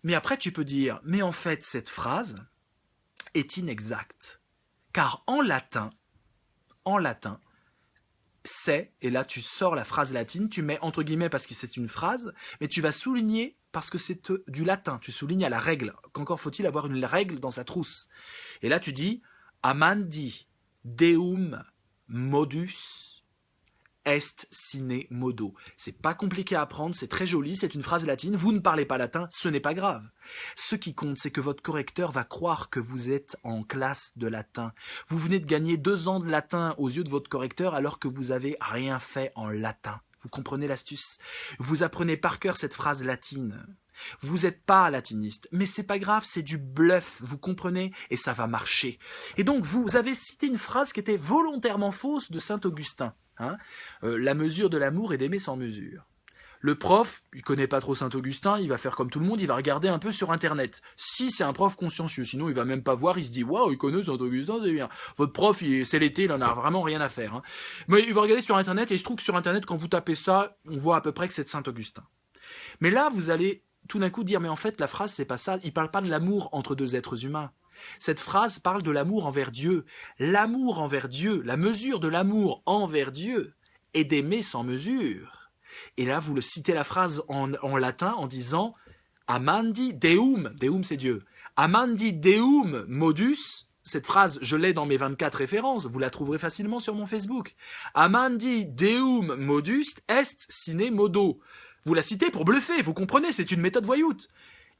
Mais après, tu peux dire, mais en fait, cette phrase est inexacte. Car en latin, c'est, et là tu sors la phrase latine, tu mets entre guillemets parce que c'est une phrase, mais tu vas souligner parce que c'est du latin, tu soulignes à la règle, qu'encore faut-il avoir une règle dans sa trousse. Et là tu dis, amandi deum modus est sine modo. C'est pas compliqué à apprendre, c'est très joli, c'est une phrase latine, vous ne parlez pas latin, ce n'est pas grave. Ce qui compte, c'est que votre correcteur va croire que vous êtes en classe de latin. Vous venez de gagner 2 ans de latin aux yeux de votre correcteur alors que vous avez rien fait en latin. Vous comprenez l'astuce? Vous apprenez par cœur cette phrase latine. Vous n'êtes pas latiniste, mais c'est pas grave, c'est du bluff, vous comprenez? Et ça va marcher. Et donc, vous avez cité une phrase qui était volontairement fausse de Saint-Augustin. Hein, la mesure de l'amour est d'aimer sans mesure. Le prof, il connaît pas trop Saint-Augustin, il va faire comme tout le monde, il va regarder un peu sur Internet. Si c'est un prof consciencieux, sinon il va même pas voir, il se dit « Waouh, il connaît Saint-Augustin, c'est bien ». Votre prof, c'est l'été, il en a vraiment rien à faire. Hein. Mais il va regarder sur Internet et il se trouve que sur Internet, quand vous tapez ça, on voit à peu près que c'est de Saint-Augustin. Mais là, vous allez tout d'un coup dire « Mais en fait, la phrase, c'est pas ça, il parle pas de l'amour entre 2 êtres humains ». Cette phrase parle de l'amour envers Dieu. L'amour envers Dieu, la mesure de l'amour envers Dieu est d'aimer sans mesure. Et là, vous le citez la phrase en latin en disant « Amandi deum », deum c'est Dieu, « Amandi deum modus », cette phrase, je l'ai dans mes 24 références, vous la trouverez facilement sur mon Facebook. « Amandi deum modus est sine modo ». Vous la citez pour bluffer, vous comprenez, c'est une méthode voyoute.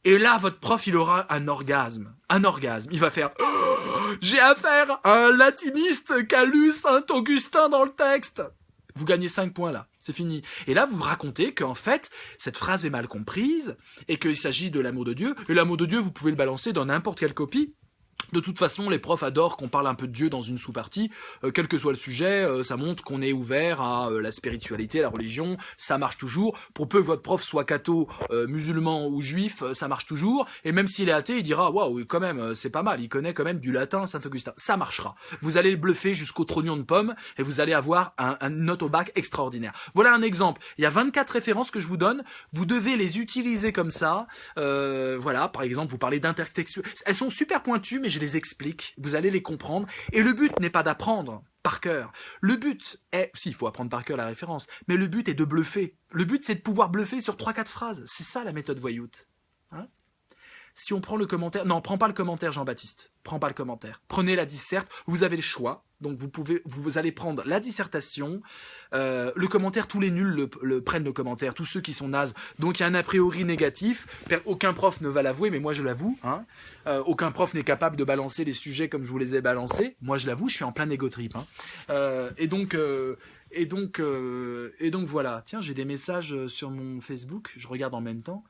Et là, votre prof, il aura un orgasme. Un orgasme. Il va faire oh, « J'ai affaire à un latiniste qui a lu Saint-Augustin dans le texte !» Vous gagnez 5 points là, c'est fini. Et là, vous racontez qu'en fait, cette phrase est mal comprise et qu'il s'agit de l'amour de Dieu. Et l'amour de Dieu, vous pouvez le balancer dans n'importe quelle copie. De toute façon, les profs adorent qu'on parle un peu de Dieu dans une sous-partie, quel que soit le sujet, ça montre qu'on est ouvert à la spiritualité, la religion, ça marche toujours. Pour peu que votre prof soit catho, musulman ou juif, ça marche toujours. Et même s'il est athée, il dira « Waouh, quand même, c'est pas mal, il connaît quand même du latin Saint-Augustin ». Ça marchera. Vous allez le bluffer jusqu'au trognon de pomme et vous allez avoir un note au bac extraordinaire. Voilà un exemple. Il y a 24 références que je vous donne. Vous devez les utiliser comme ça. Voilà, par exemple, vous parlez d'intertextuel. Elles sont super pointues, mais je les explique, vous allez les comprendre, et le but n'est pas d'apprendre par cœur, le but est, si, il faut apprendre par cœur la référence, mais le but est de bluffer, le but c'est de pouvoir bluffer sur 3-4 phrases, c'est ça la méthode voyoute. Hein? Si on prend le commentaire, non, prends pas le commentaire Jean-Baptiste, prends pas le commentaire, prenez la disserte, vous avez le choix, donc vous allez prendre la dissertation, le commentaire, tous les nuls prennent le commentaire, tous ceux qui sont nazes, donc il y a un a priori négatif, aucun prof ne va l'avouer, mais moi je l'avoue, hein. Aucun prof n'est capable de balancer les sujets comme je vous les ai balancés, moi je l'avoue, je suis en plein ego trip, hein. Et donc voilà, tiens, j'ai des messages sur mon Facebook, je regarde en même temps.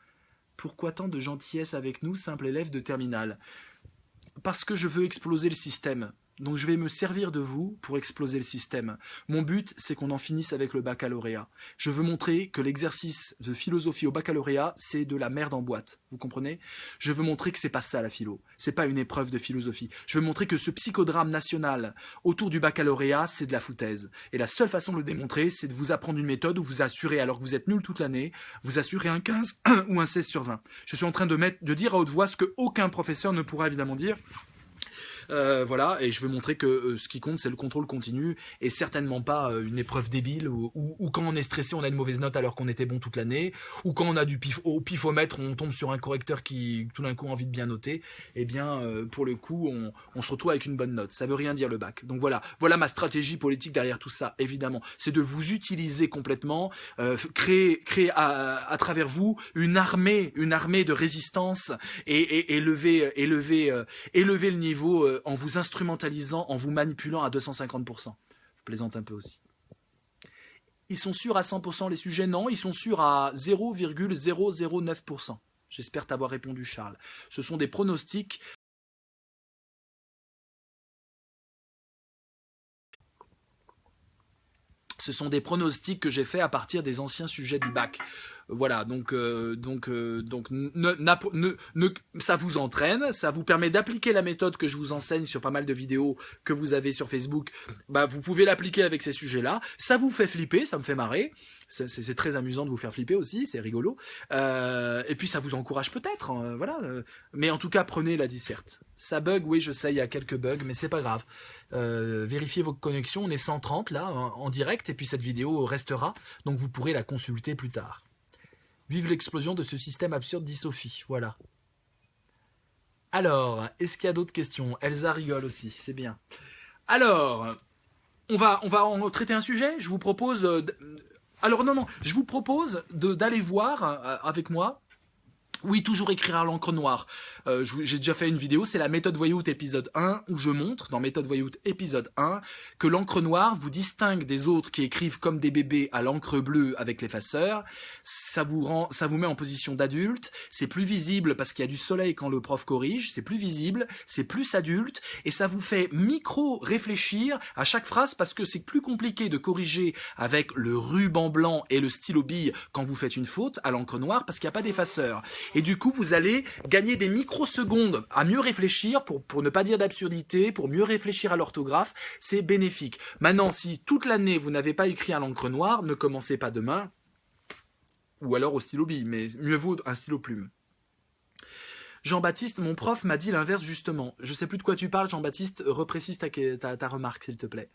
Pourquoi tant de gentillesse avec nous, simple élève de terminale? Parce que je veux exploser le système. Donc je vais me servir de vous pour exploser le système. Mon but, c'est qu'on en finisse avec le baccalauréat. Je veux montrer que l'exercice de philosophie au baccalauréat, c'est de la merde en boîte. Vous comprenez? Je veux montrer que c'est pas ça la philo. C'est pas une épreuve de philosophie. Je veux montrer que ce psychodrame national autour du baccalauréat, c'est de la foutaise. Et la seule façon de le démontrer, c'est de vous apprendre une méthode où vous assurez, alors que vous êtes nul toute l'année, vous assurez un 15 ou un 16 sur 20. Je suis en train de dire à haute voix ce que aucun professeur ne pourra évidemment dire. Voilà, et je veux montrer que ce qui compte, c'est le contrôle continu et certainement pas une épreuve débile ou quand on est stressé, on a une mauvaise note alors qu'on était bon toute l'année, ou quand on a du au pifomètre, on tombe sur un correcteur qui tout d'un coup a envie de bien noter. Eh bien, pour le coup, on se retrouve avec une bonne note. Ça veut rien dire le bac. Donc voilà ma stratégie politique derrière tout ça, évidemment. C'est de vous utiliser complètement, créer à travers vous une armée de résistance et élever le niveau en vous instrumentalisant, en vous manipulant à 250%. Je plaisante un peu aussi. Ils sont sûrs à 100% les sujets? Non, ils sont sûrs à 0,009%. J'espère t'avoir répondu, Charles. Ce sont des pronostics. Ce sont des pronostics que j'ai faits à partir des anciens sujets du bac. Voilà, donc ça vous entraîne, ça vous permet d'appliquer la méthode que je vous enseigne sur pas mal de vidéos que vous avez sur Facebook. Bah, vous pouvez l'appliquer avec ces sujets-là. Ça vous fait flipper, ça me fait marrer. C'est très amusant de vous faire flipper aussi, c'est rigolo. Et puis ça vous encourage peut-être, voilà. Mais en tout cas, prenez la disserte. Ça bug, oui, je sais, il y a quelques bugs, mais c'est pas grave. Vérifiez vos connexions, on est 130 là, en direct, et puis cette vidéo restera, donc vous pourrez la consulter plus tard. Vive l'explosion de ce système absurde, dit Sophie. Voilà. Alors, est-ce qu'il y a d'autres questions? Elsa rigole aussi, c'est bien. Alors, on va en traiter un sujet. Je vous propose... Alors non, je vous propose d'aller voir avec moi. Oui, toujours écrire à l'encre noire. J'ai déjà fait une vidéo, c'est la méthode voyoute épisode 1, où je montre, dans méthode voyoute épisode 1, que l'encre noire vous distingue des autres qui écrivent comme des bébés à l'encre bleue avec l'effaceur. Ça vous met en position d'adulte, c'est plus visible parce qu'il y a du soleil quand le prof corrige, c'est plus visible, c'est plus adulte, et ça vous fait micro-réfléchir à chaque phrase parce que c'est plus compliqué de corriger avec le ruban blanc et le stylo bille quand vous faites une faute à l'encre noire parce qu'il n'y a pas d'effaceur. Et du coup, vous allez gagner des microsecondes à mieux réfléchir pour ne pas dire d'absurdité, pour mieux réfléchir à l'orthographe. C'est bénéfique. Maintenant, si toute l'année, vous n'avez pas écrit à l'encre noire, ne commencez pas demain. Ou alors au stylo bille, mais mieux vaut un stylo plume. Jean-Baptiste, mon prof m'a dit l'inverse justement. Je sais plus de quoi tu parles, Jean-Baptiste. Reprécise ta remarque, s'il te plaît.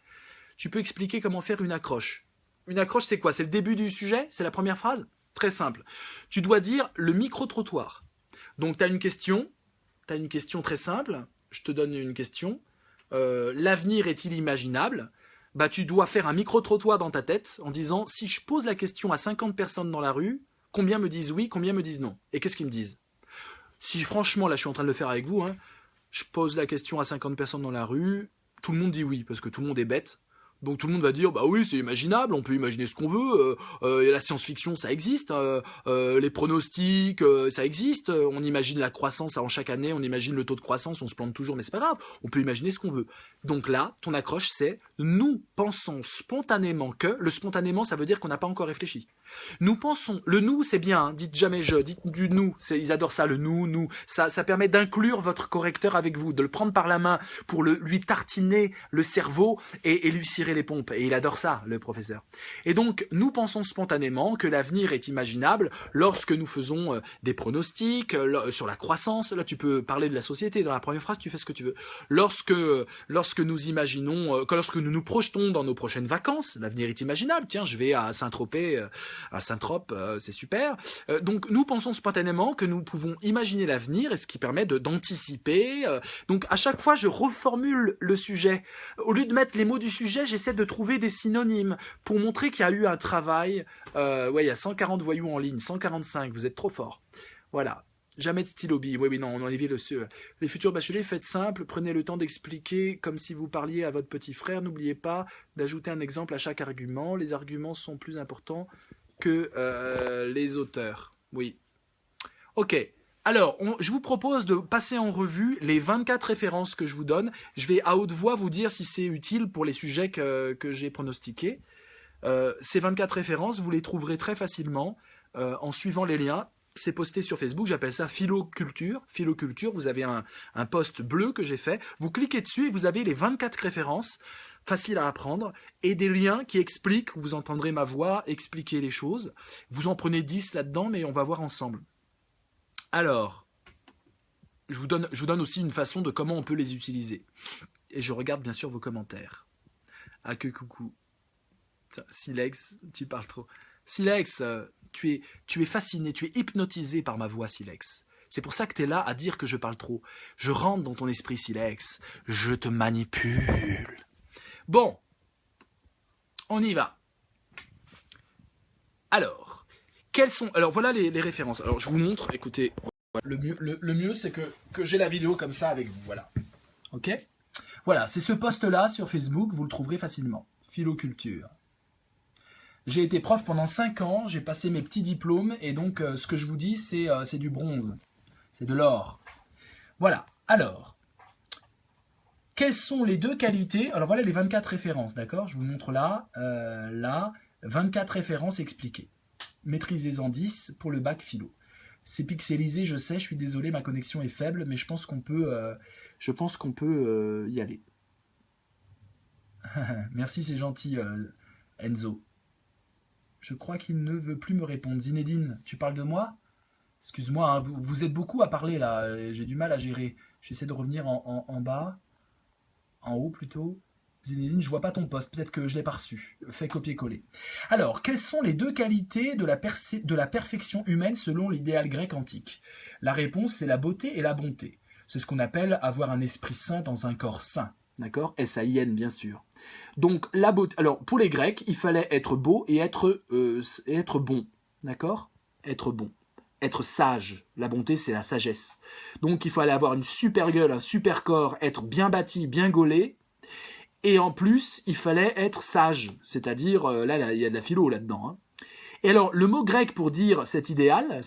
Tu peux expliquer comment faire une accroche. Une accroche, c'est quoi? C'est le début du sujet? C'est la première phrase? Très simple. Tu dois dire le micro-trottoir. Donc, tu as une question très simple. Je te donne une question. L'avenir est-il imaginable? Bah, tu dois faire un micro-trottoir dans ta tête en disant, si je pose la question à 50 personnes dans la rue, combien me disent oui, combien me disent non? Et qu'est-ce qu'ils me disent? Si franchement, là, je suis en train de le faire avec vous, hein, je pose la question à 50 personnes dans la rue, tout le monde dit oui, parce que tout le monde est bête. Donc tout le monde va dire, bah oui, c'est imaginable, on peut imaginer ce qu'on veut, la science-fiction, ça existe, les pronostics, ça existe, on imagine la croissance en chaque année, on imagine le taux de croissance, on se plante toujours, mais c'est pas grave, on peut imaginer ce qu'on veut. Donc là, ton accroche, c'est « nous pensons spontanément que », le spontanément, ça veut dire qu'on n'a pas encore réfléchi. Nous pensons, le nous c'est bien, hein, dites jamais je, dites du nous, ils adorent ça, le nous, ça permet d'inclure votre correcteur avec vous, de le prendre par la main pour lui tartiner le cerveau et lui cirer les pompes, et il adore ça, le professeur. Et donc, nous pensons spontanément que l'avenir est imaginable lorsque nous faisons des pronostics sur la croissance, là tu peux parler de la société, dans la première phrase tu fais ce que tu veux, lorsque nous imaginons, lorsque nous nous projetons dans nos prochaines vacances, l'avenir est imaginable, tiens je vais à Saint-Tropez, à Saint-Trope, c'est super. Donc nous pensons spontanément que nous pouvons imaginer l'avenir et ce qui permet d'anticiper. Donc à chaque fois je reformule le sujet. Au lieu de mettre les mots du sujet, j'essaie de trouver des synonymes pour montrer qu'il y a eu un travail. Ouais, il y a 140 voyous en ligne, 145, vous êtes trop fort. Voilà. Jamais de stylo bille. Oui, non, on évite les futurs bacheliers, faites simple, prenez le temps d'expliquer comme si vous parliez à votre petit frère. N'oubliez pas d'ajouter un exemple à chaque argument. Les arguments sont plus importants que les auteurs. Oui. Ok. Alors, je vous propose de passer en revue les 24 références que je vous donne. Je vais à haute voix vous dire si c'est utile pour les sujets que j'ai pronostiqués. Ces 24 références, vous les trouverez très facilement en suivant les liens. C'est posté sur Facebook, j'appelle ça Philoculture. Philoculture, vous avez un post bleu que j'ai fait. Vous cliquez dessus et vous avez les 24 références, faciles à apprendre, et des liens qui expliquent, vous entendrez ma voix expliquer les choses. Vous en prenez 10 là-dedans, mais on va voir ensemble. Alors, je vous donne aussi une façon de comment on peut les utiliser. Et je regarde bien sûr vos commentaires. Ah que coucou. Silex, tu parles trop. Silex, tu es fasciné, tu es hypnotisé par ma voix, Silex. C'est pour ça que tu es là à dire que je parle trop. Je rentre dans ton esprit, Silex. Je te manipule. Bon, on y va. Alors, voilà les références. Alors, je vous montre, écoutez, le mieux c'est que j'ai la vidéo comme ça avec vous, voilà. Ok? Voilà, c'est ce post-là sur Facebook, vous le trouverez facilement. Philoculture. J'ai été prof pendant 5 ans, j'ai passé mes petits diplômes, et donc ce que je vous dis, c'est du bronze. C'est de l'or. Voilà, alors, quelles sont les deux qualités? Alors voilà les 24 références, d'accord? Je vous montre là, 24 références expliquées. Maîtrisez-en 10 pour le bac philo. C'est pixelisé, je sais, je suis désolé, ma connexion est faible, mais je pense qu'on peut, y aller. Merci, c'est gentil, Enzo. Je crois qu'il ne veut plus me répondre. Zinedine, tu parles de moi? Excuse-moi, hein, vous êtes beaucoup à parler là, j'ai du mal à gérer. J'essaie de revenir en bas, en haut plutôt. Zinedine, je vois pas ton poste, peut-être que je l'ai pas reçu. Fais copier-coller. Alors, quelles sont les deux qualités de la perfection humaine selon l'idéal grec antique? La réponse, c'est la beauté et la bonté. C'est ce qu'on appelle avoir un esprit saint dans un corps saint. D'accord? S-A-I-N, bien sûr. Donc, la beauté. Alors, pour les Grecs, il fallait être beau et être bon. D'accord? Être bon. Être sage. La bonté, c'est la sagesse. Donc, il fallait avoir une super gueule, un super corps, être bien bâti, bien gaulé. Et en plus, il fallait être sage. C'est-à-dire, là, il y a de la philo là-dedans. Hein. Et alors, le mot grec pour dire cet idéal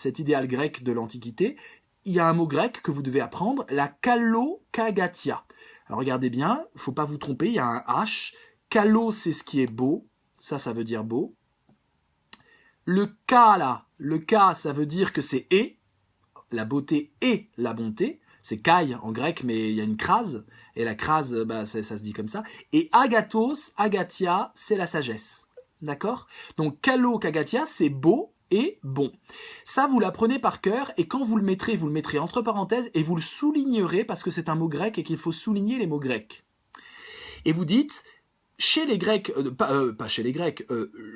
grec de l'Antiquité, il y a un mot grec que vous devez apprendre, la kallokagatia. Alors regardez bien, il ne faut pas vous tromper, il y a un H. Kallo, c'est ce qui est beau. Ça veut dire beau. Le K, là, le K, ça veut dire que c'est et. La beauté et la bonté. C'est kai en grec, mais il y a une crase. Et la crase, bah, ça se dit comme ça. Et agathos, agathia, c'est la sagesse. D'accord? Donc kallo, kagatia, c'est beau et bon. Ça, vous l'apprenez par cœur, et quand vous le mettrez entre parenthèses, et vous le soulignerez, parce que c'est un mot grec, et qu'il faut souligner les mots grecs. Et vous dites, chez les Grecs, pas chez les Grecs,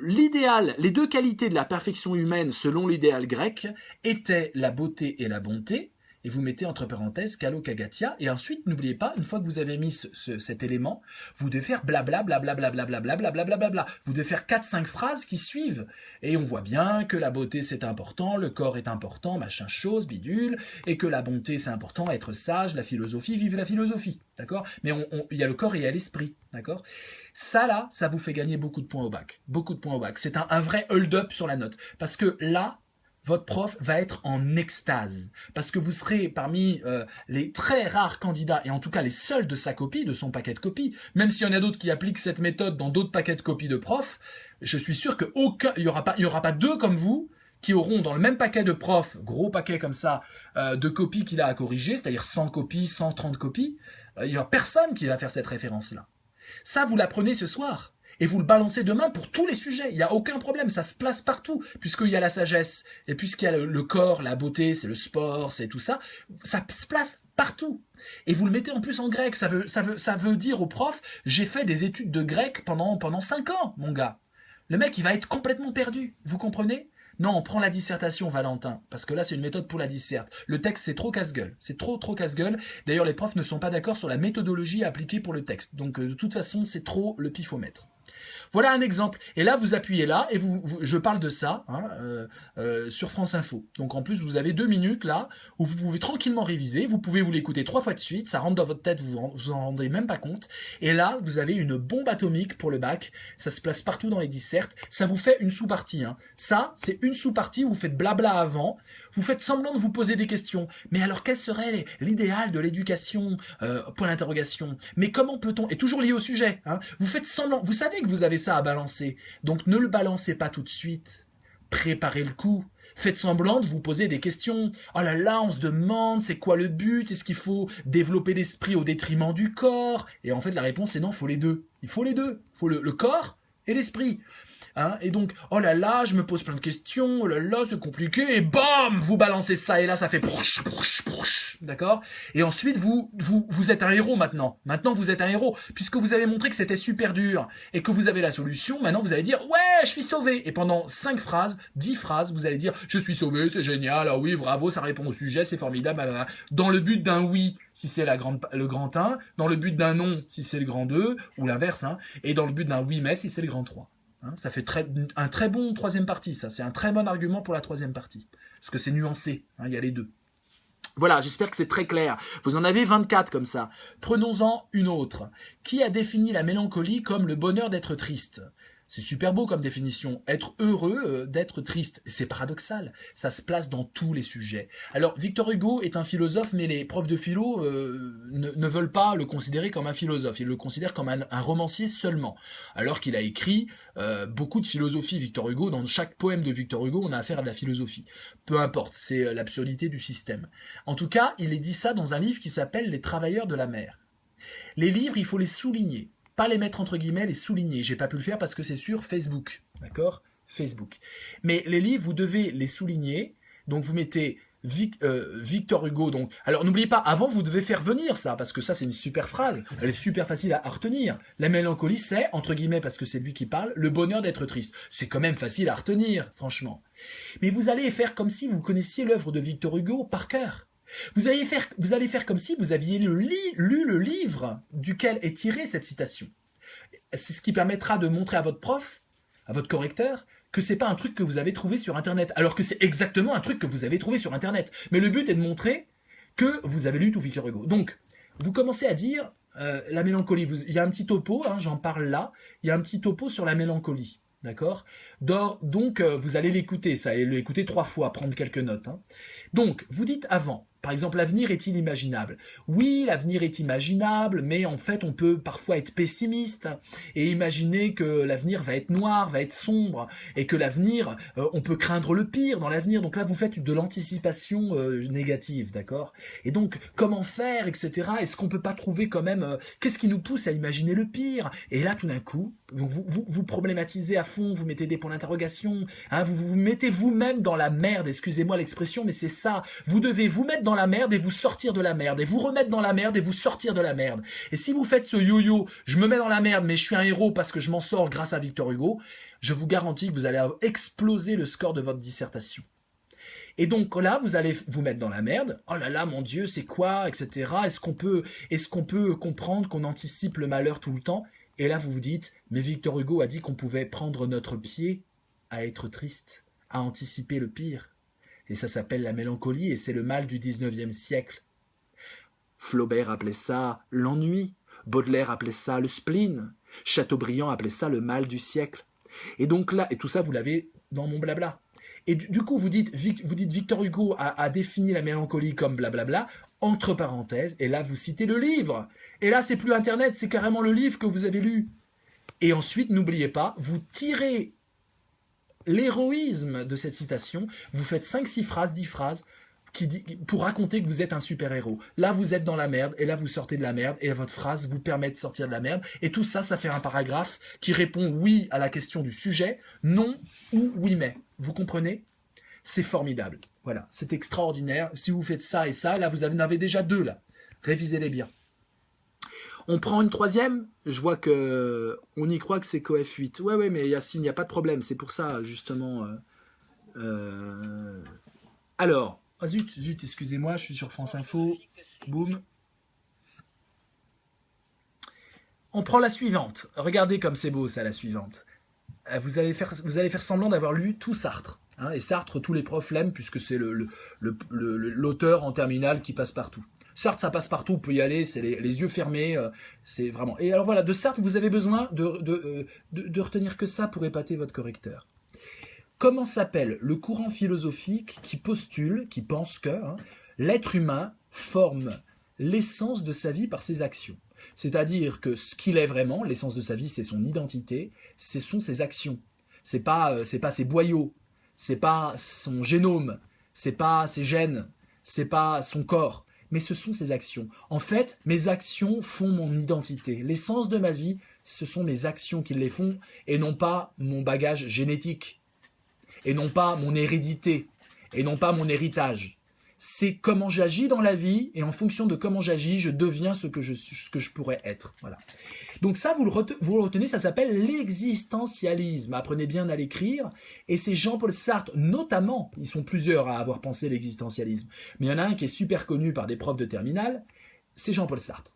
l'idéal, les deux qualités de la perfection humaine, selon l'idéal grec, étaient la beauté et la bonté, et vous mettez entre parenthèses kallokagatia, et ensuite, n'oubliez pas, une fois que vous avez mis cet élément, vous devez faire blabla, blabla, blabla, blabla, blabla, blabla. Vous devez faire 4-5 phrases qui suivent. Et on voit bien que la beauté c'est important, le corps est important, machin chose, bidule, et que la bonté c'est important, être sage, la philosophie, vive la philosophie. D'accord? Mais il y a le corps et il y a l'esprit. D'accord? Ça là, ça vous fait gagner beaucoup de points au bac. Beaucoup de points au bac. C'est un vrai hold-up sur la note. Parce que là, votre prof va être en extase. Parce que vous serez parmi les très rares candidats, et en tout cas les seuls de sa copie, de son paquet de copies, même s'il y en a d'autres qui appliquent cette méthode dans d'autres paquets de copies de profs, je suis sûr qu'il n'y aura pas deux comme vous qui auront dans le même paquet de profs, gros paquet comme ça, de copies qu'il a à corriger, c'est-à-dire 100 copies, 130 copies, il n'y aura personne qui va faire cette référence-là. Ça, vous l'apprenez ce soir. Et vous le balancez demain pour tous les sujets. Il n'y a aucun problème, ça se place partout. Puisqu'il y a la sagesse, et puisqu'il y a le corps, la beauté, c'est le sport, c'est tout ça, ça se place partout. Et vous le mettez en plus en grec. Ça veut dire au prof, j'ai fait des études de grec pendant 5 ans, mon gars. Le mec, il va être complètement perdu. Vous comprenez ? Non, on prend la dissertation, Valentin, parce que là, c'est une méthode pour la disserte. Le texte, c'est trop casse-gueule. C'est trop casse-gueule. D'ailleurs, les profs ne sont pas d'accord sur la méthodologie appliquée pour le texte. Donc, de toute façon, c'est trop le pifomètre. Voilà un exemple. Et là, vous appuyez là, et je parle de ça sur France Info. Donc en plus, vous avez 2 minutes là, où vous pouvez tranquillement réviser. Vous pouvez vous l'écouter 3 fois de suite. Ça rentre dans votre tête, vous en rendez même pas compte. Et là, vous avez une bombe atomique pour le bac. Ça se place partout dans les dissertes. Ça vous fait une sous-partie. Hein. Ça, c'est une sous-partie où vous faites blabla avant. Vous faites semblant de vous poser des questions. Mais alors, quel serait l'idéal de l'éducation point d'interrogation. Mais comment peut-on... Et toujours lié au sujet. Hein, vous faites semblant... Vous savez que vous avez ça à balancer. Donc, ne le balancez pas tout de suite. Préparez le coup. Faites semblant de vous poser des questions. Oh là là, on se demande, c'est quoi le but? Est-ce qu'il faut développer l'esprit au détriment du corps? Et en fait, la réponse est non, il faut les deux. Il faut les deux. Il faut le corps et l'esprit. Hein, et donc, oh là là, je me pose plein de questions, oh là là, c'est compliqué, et bam, vous balancez ça, et là, ça fait pouch, pouch, pouch, d'accord? Et ensuite, vous êtes un héros maintenant. Maintenant, vous êtes un héros, puisque vous avez montré que c'était super dur, et que vous avez la solution, maintenant, vous allez dire, ouais, je suis sauvé. Et pendant 5 phrases, 10 phrases, vous allez dire, je suis sauvé, c'est génial, ah oui, bravo, ça répond au sujet, c'est formidable, blablabla. Dans le but d'un oui, si c'est le grand 1, dans le but d'un non, si c'est le grand 2, ou l'inverse, hein, et dans le but d'un oui mais, si c'est le grand 3. Hein, ça fait un très bon troisième partie, ça. C'est un très bon argument pour la troisième partie. Parce que c'est nuancé, hein, il y a les deux. Voilà, j'espère que c'est très clair. Vous en avez 24 comme ça. Prenons-en une autre. Qui a défini la mélancolie comme le bonheur d'être triste? C'est super beau comme définition. Être heureux d'être triste, c'est paradoxal. Ça se place dans tous les sujets. Alors, Victor Hugo est un philosophe, mais les profs de philo ne veulent pas le considérer comme un philosophe. Ils le considèrent comme un romancier seulement. Alors qu'il a écrit beaucoup de philosophie, Victor Hugo. Dans chaque poème de Victor Hugo, on a affaire à de la philosophie. Peu importe, c'est l'absurdité du système. En tout cas, il est dit ça dans un livre qui s'appelle « Les travailleurs de la mer ». Les livres, il faut les souligner. Pas les mettre entre guillemets, les souligner. J'ai pas pu le faire parce que c'est sur Facebook, d'accord? Facebook. Mais les livres, vous devez les souligner. Donc vous mettez Victor Hugo. Donc, alors n'oubliez pas, avant vous devez faire venir ça parce que ça c'est une super phrase. Elle est super facile à retenir. La mélancolie, c'est entre guillemets parce que c'est lui qui parle, le bonheur d'être triste. C'est quand même facile à retenir, franchement. Mais vous allez faire comme si vous connaissiez l'œuvre de Victor Hugo par cœur. Vous allez faire comme si vous aviez lu le livre duquel est tirée cette citation. C'est ce qui permettra de montrer à votre prof, à votre correcteur, que c'est pas un truc que vous avez trouvé sur Internet, alors que c'est exactement un truc que vous avez trouvé sur Internet. Mais le but est de montrer que vous avez lu tout Victor Hugo. Donc, vous commencez à dire la mélancolie. Il y a un petit topo, hein, j'en parle là, il y a un petit topo sur la mélancolie. D'accord? Donc, vous allez l'écouter, ça, et l'écouter 3 fois, prendre quelques notes. Hein. Donc, vous dites avant, par exemple, l'avenir est inimaginable. Oui, l'avenir est imaginable, mais en fait, on peut parfois être pessimiste et imaginer que l'avenir va être noir, va être sombre, et que l'avenir, on peut craindre le pire dans l'avenir. Donc là, vous faites de l'anticipation négative, d'accord? Et donc, comment faire, etc. Est-ce qu'on peut pas trouver quand même... qu'est-ce qui nous pousse à imaginer le pire? Et là, tout d'un coup, vous problématisez à fond, vous mettez des points d'interrogation, hein, vous mettez vous-même dans la merde, excusez-moi l'expression, mais c'est ça. Vous devez vous mettre dans la merde et vous sortir de la merde, et vous remettre dans la merde et vous sortir de la merde. Et si vous faites ce yo-yo, je me mets dans la merde, mais je suis un héros parce que je m'en sors grâce à Victor Hugo, je vous garantis que vous allez exploser le score de votre dissertation. Et donc là, vous allez vous mettre dans la merde. Oh là là, mon Dieu, c'est quoi, etc. Est-ce qu'on peut comprendre qu'on anticipe le malheur tout le temps? Et là, vous vous dites, mais Victor Hugo a dit qu'on pouvait prendre notre pied à être triste, à anticiper le pire. Et ça s'appelle la mélancolie, et c'est le mal du 19e siècle. Flaubert appelait ça l'ennui, Baudelaire appelait ça le spleen, Chateaubriand appelait ça le mal du siècle. Et donc là, et tout ça, vous l'avez dans mon blabla. Et du coup, vous dites Victor Hugo a défini la mélancolie comme blablabla, entre parenthèses, et là, vous citez le livre. Et là, c'est plus Internet, c'est carrément le livre que vous avez lu. Et ensuite, n'oubliez pas, vous tirez l'héroïsme de cette citation, vous faites 5-6 phrases, 10 phrases, pour raconter que vous êtes un super-héros. Là, vous êtes dans la merde, et là, vous sortez de la merde, et votre phrase vous permet de sortir de la merde. Et tout ça, ça fait un paragraphe qui répond oui à la question du sujet, non ou oui mais. Vous comprenez? C'est formidable. Voilà, c'est extraordinaire. Si vous faites ça et ça, là, vous en avez déjà 2, là. Révisez-les bien. On prend une troisième. Je vois que on y croit que c'est coef 8. Ouais, mais Yacine, il n'y a pas de problème. C'est pour ça, justement. Alors, zut, excusez-moi, je suis sur France Info. Boum. On prend la suivante. Regardez comme c'est beau, ça, la suivante. Vous allez faire semblant d'avoir lu tout Sartre. Hein, et Sartre, tous les profs l'aiment, puisque c'est l'auteur en terminale qui passe partout. Sartre, ça passe partout, vous pouvez y aller, c'est les yeux fermés, c'est vraiment... Et alors voilà, de Sartre, vous avez besoin de retenir que ça pour épater votre correcteur. Comment s'appelle le courant philosophique qui postule, qui pense que l'être humain forme l'essence de sa vie par ses actions? C'est-à-dire que ce qu'il est vraiment, l'essence de sa vie, c'est son identité, ce sont ses actions. C'est pas ses boyaux, c'est pas son génome, c'est pas ses gènes, c'est pas son corps, mais ce sont ses actions. En fait, mes actions font mon identité. L'essence de ma vie, ce sont mes actions qui les font, et non pas mon bagage génétique, et non pas mon hérédité, et non pas mon héritage. C'est comment j'agis dans la vie, et en fonction de comment j'agis, je deviens ce que je pourrais être. Voilà. Donc ça, vous le retenez, ça s'appelle l'existentialisme. Apprenez bien à l'écrire. Et c'est Jean-Paul Sartre, notamment, ils sont plusieurs à avoir pensé l'existentialisme, mais il y en a un qui est super connu par des profs de terminale, c'est Jean-Paul Sartre.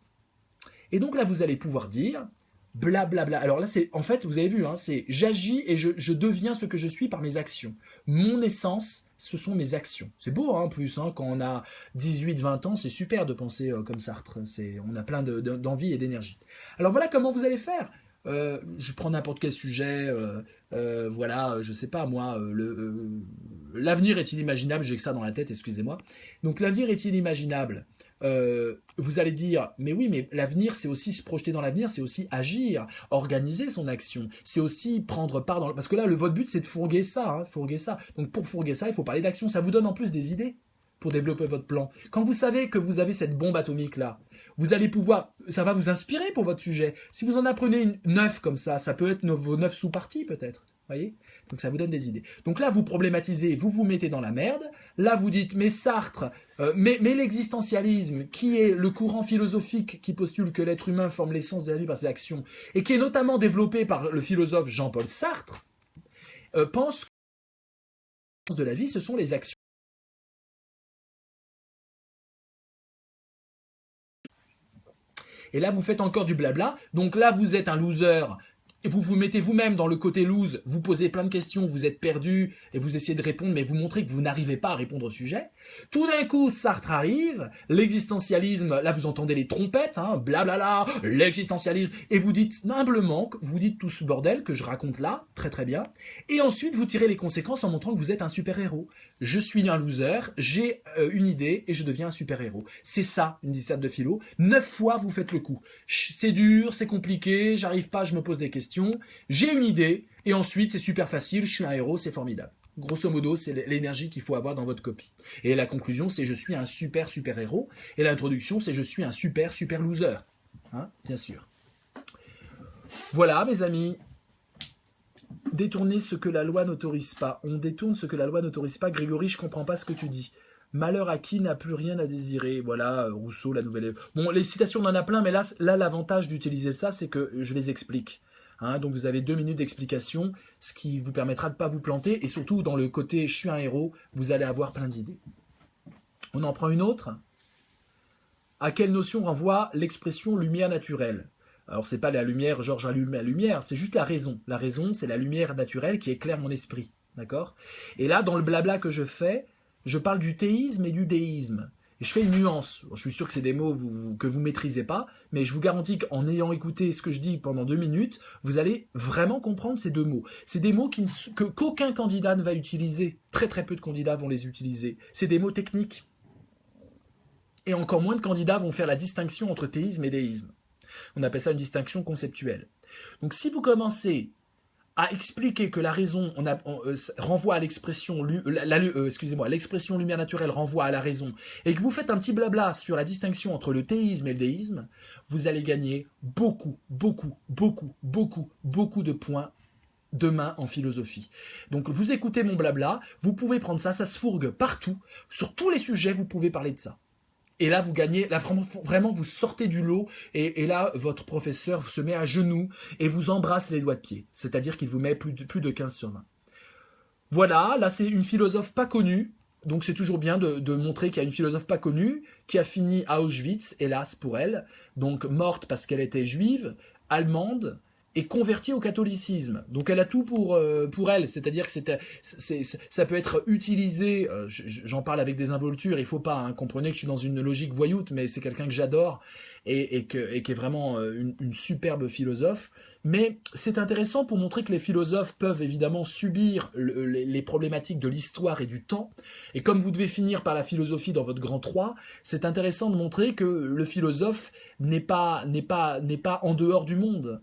Et donc là, vous allez pouvoir dire, blablabla. Alors là, c'est, en fait, vous avez vu, c'est j'agis et je deviens ce que je suis par mes actions. Mon essence, ce sont mes actions. C'est beau, en plus, quand on a 18-20 ans, c'est super de penser comme Sartre. On a plein d'envie et d'énergie. Alors voilà comment vous allez faire. Je prends n'importe quel sujet, voilà, je sais pas moi, l'avenir est inimaginable, j'ai que ça dans la tête, excusez-moi. Donc l'avenir est inimaginable. Vous allez dire, mais oui, mais l'avenir, c'est aussi se projeter dans l'avenir, c'est aussi agir, organiser son action, c'est aussi prendre part dans... Parce que là, votre but, c'est de fourguer ça, fourguer ça. Donc pour fourguer ça, il faut parler d'action, ça vous donne en plus des idées pour développer votre plan. Quand vous savez que vous avez cette bombe atomique-là, vous allez pouvoir, ça va vous inspirer pour votre sujet. Si vous en apprenez 9 comme ça peut être vos 9 sous-parties peut-être, voyez ? Donc ça vous donne des idées. Donc là, vous problématisez, vous vous mettez dans la merde. Là, vous dites, mais Sartre, mais l'existentialisme, qui est le courant philosophique qui postule que l'être humain forme l'essence de la vie par ses actions, et qui est notamment développé par le philosophe Jean-Paul Sartre, pense que l'essence de la vie, ce sont les actions. Et là, vous faites encore du blabla. Donc là, vous êtes un loser. Et vous vous mettez vous-même dans le côté lose, vous posez plein de questions, vous êtes perdu et vous essayez de répondre, mais vous montrez que vous n'arrivez pas à répondre au sujet. Tout d'un coup, Sartre arrive, l'existentialisme, là vous entendez les trompettes, blablabla, l'existentialisme, et vous dites humblement, vous dites tout ce bordel que je raconte là, très très bien, et ensuite vous tirez les conséquences en montrant que vous êtes un super-héros. Je suis un loser, j'ai une idée et je deviens un super-héros. C'est ça, une disserte de philo. 9 fois vous faites le coup. C'est dur, c'est compliqué, j'arrive pas, je me pose des questions, j'ai une idée, et ensuite c'est super facile, je suis un héros, c'est formidable. Grosso modo, c'est l'énergie qu'il faut avoir dans votre copie. Et la conclusion, c'est je suis un super-héros. Et l'introduction, c'est je suis un super loser. Bien sûr. Voilà, mes amis. Détourner ce que la loi n'autorise pas. On détourne ce que la loi n'autorise pas. Grégory, je comprends pas ce que tu dis. Malheur à qui n'a plus rien à désirer. Voilà, Rousseau, la nouvelle... Bon, les citations, on en a plein, mais là l'avantage d'utiliser ça, c'est que je les explique. Donc vous avez 2 minutes d'explication, ce qui vous permettra de ne pas vous planter, et surtout dans le côté « je suis un héros », vous allez avoir plein d'idées. On en prend une autre. À quelle notion renvoie l'expression « lumière naturelle » ? Alors c'est pas la lumière, Georges allume la lumière, c'est juste la raison. La raison, c'est la lumière naturelle qui éclaire mon esprit. D'accord ? Et là, dans le blabla que je fais, je parle du théisme et du déisme. Et je fais une nuance. Je suis sûr que c'est des mots que vous maîtrisez pas, mais je vous garantis qu'en ayant écouté ce que je dis pendant 2 minutes, vous allez vraiment comprendre ces 2 mots. C'est des mots qu'aucun candidat ne va utiliser. Très très peu de candidats vont les utiliser. C'est des mots techniques. Et encore moins de candidats vont faire la distinction entre théisme et déisme. On appelle ça une distinction conceptuelle. Donc si vous commencez à expliquer que la raison renvoie à l'expression l'expression lumière naturelle renvoie à la raison, et que vous faites un petit blabla sur la distinction entre le théisme et le déisme, vous allez gagner beaucoup de points demain en philosophie. Donc vous écoutez mon blabla, vous pouvez prendre ça se fourgue partout, sur tous les sujets vous pouvez parler de ça. Et là, vous gagnez, là vraiment, vous sortez du lot, et là, votre professeur se met à genoux et vous embrasse les doigts de pied. C'est-à-dire qu'il vous met plus de 15 sur 20. Voilà, là, c'est une philosophe pas connue, donc c'est toujours bien de montrer qu'il y a une philosophe pas connue, qui a fini à Auschwitz, hélas pour elle, donc morte parce qu'elle était juive, allemande, est convertie au catholicisme. Donc elle a tout pour elle, c'est-à-dire que ça peut être utilisé, j'en parle avec des involtures, il faut pas, hein, comprenez que je suis dans une logique voyoute, mais c'est quelqu'un que j'adore et qui est vraiment une superbe philosophe. Mais c'est intéressant pour montrer que les philosophes peuvent évidemment subir les problématiques de l'histoire et du temps. Et comme vous devez finir par la philosophie dans votre grand 3, c'est intéressant de montrer que le philosophe n'est pas en dehors du monde.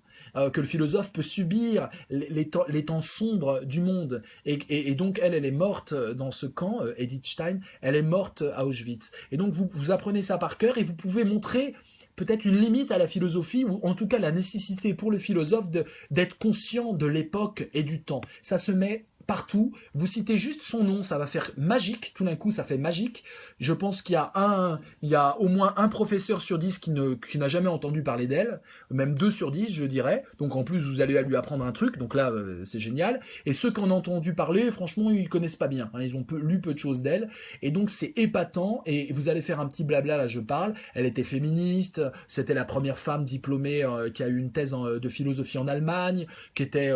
Que le philosophe peut subir les temps sombres du monde. Et donc, elle est morte dans ce camp, Edith Stein, elle est morte à Auschwitz. Et donc, vous apprenez ça par cœur et vous pouvez montrer peut-être une limite à la philosophie, ou en tout cas la nécessité pour le philosophe d'être conscient de l'époque et du temps. Ça se met partout, vous citez juste son nom, ça va faire magique, tout d'un coup ça fait magique. Je pense qu'il y a au moins un professeur sur 10 qui n'a jamais entendu parler d'elle, même 2 sur 10 je dirais, donc en plus vous allez lui apprendre un truc, donc là c'est génial. Et ceux qui en ont entendu parler, franchement ils connaissent pas bien, hein, ils ont lu peu de choses d'elle, et donc c'est épatant, et vous allez faire un petit blabla, là je parle, elle était féministe, c'était la première femme diplômée qui a eu une thèse de philosophie en Allemagne, qui était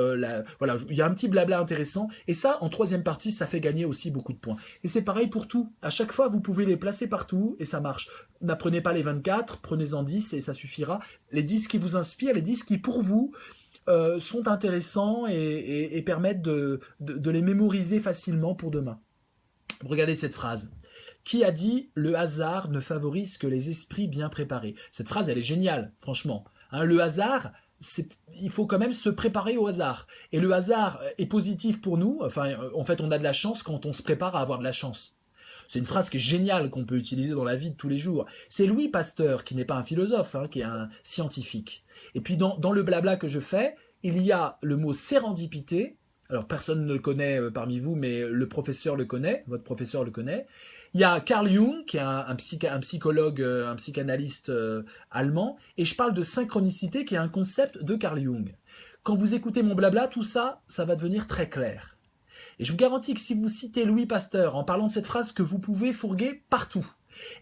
voilà, il y a un petit blabla intéressant. Et ça, en 3e partie, ça fait gagner aussi beaucoup de points. Et c'est pareil pour tout. À chaque fois, vous pouvez les placer partout et ça marche. N'apprenez pas les 24, prenez-en 10 et ça suffira. Les 10 qui vous inspirent, les 10 qui, pour vous, sont intéressants et permettent de les mémoriser facilement pour demain. Regardez cette phrase. Qui a dit « Le hasard ne favorise que les esprits bien préparés » Cette phrase, elle est géniale, franchement. Hein, le hasard... il faut quand même se préparer au hasard. Et le hasard est positif pour nous. Enfin, en fait, on a de la chance quand on se prépare à avoir de la chance. C'est une phrase qui est géniale, qu'on peut utiliser dans la vie de tous les jours. C'est Louis Pasteur, qui n'est pas un philosophe, hein, qui est un scientifique. Et puis, dans le blabla que je fais, il y a le mot sérendipité. Alors, personne ne le connaît parmi vous, mais le professeur le connaît, votre professeur le connaît. Il y a Carl Jung, qui est un psychologue, un psychanalyste allemand, et je parle de synchronicité, qui est un concept de Carl Jung. Quand vous écoutez mon blabla, tout ça, ça va devenir très clair. Et je vous garantis que si vous citez Louis Pasteur en parlant de cette phrase que vous pouvez fourguer partout,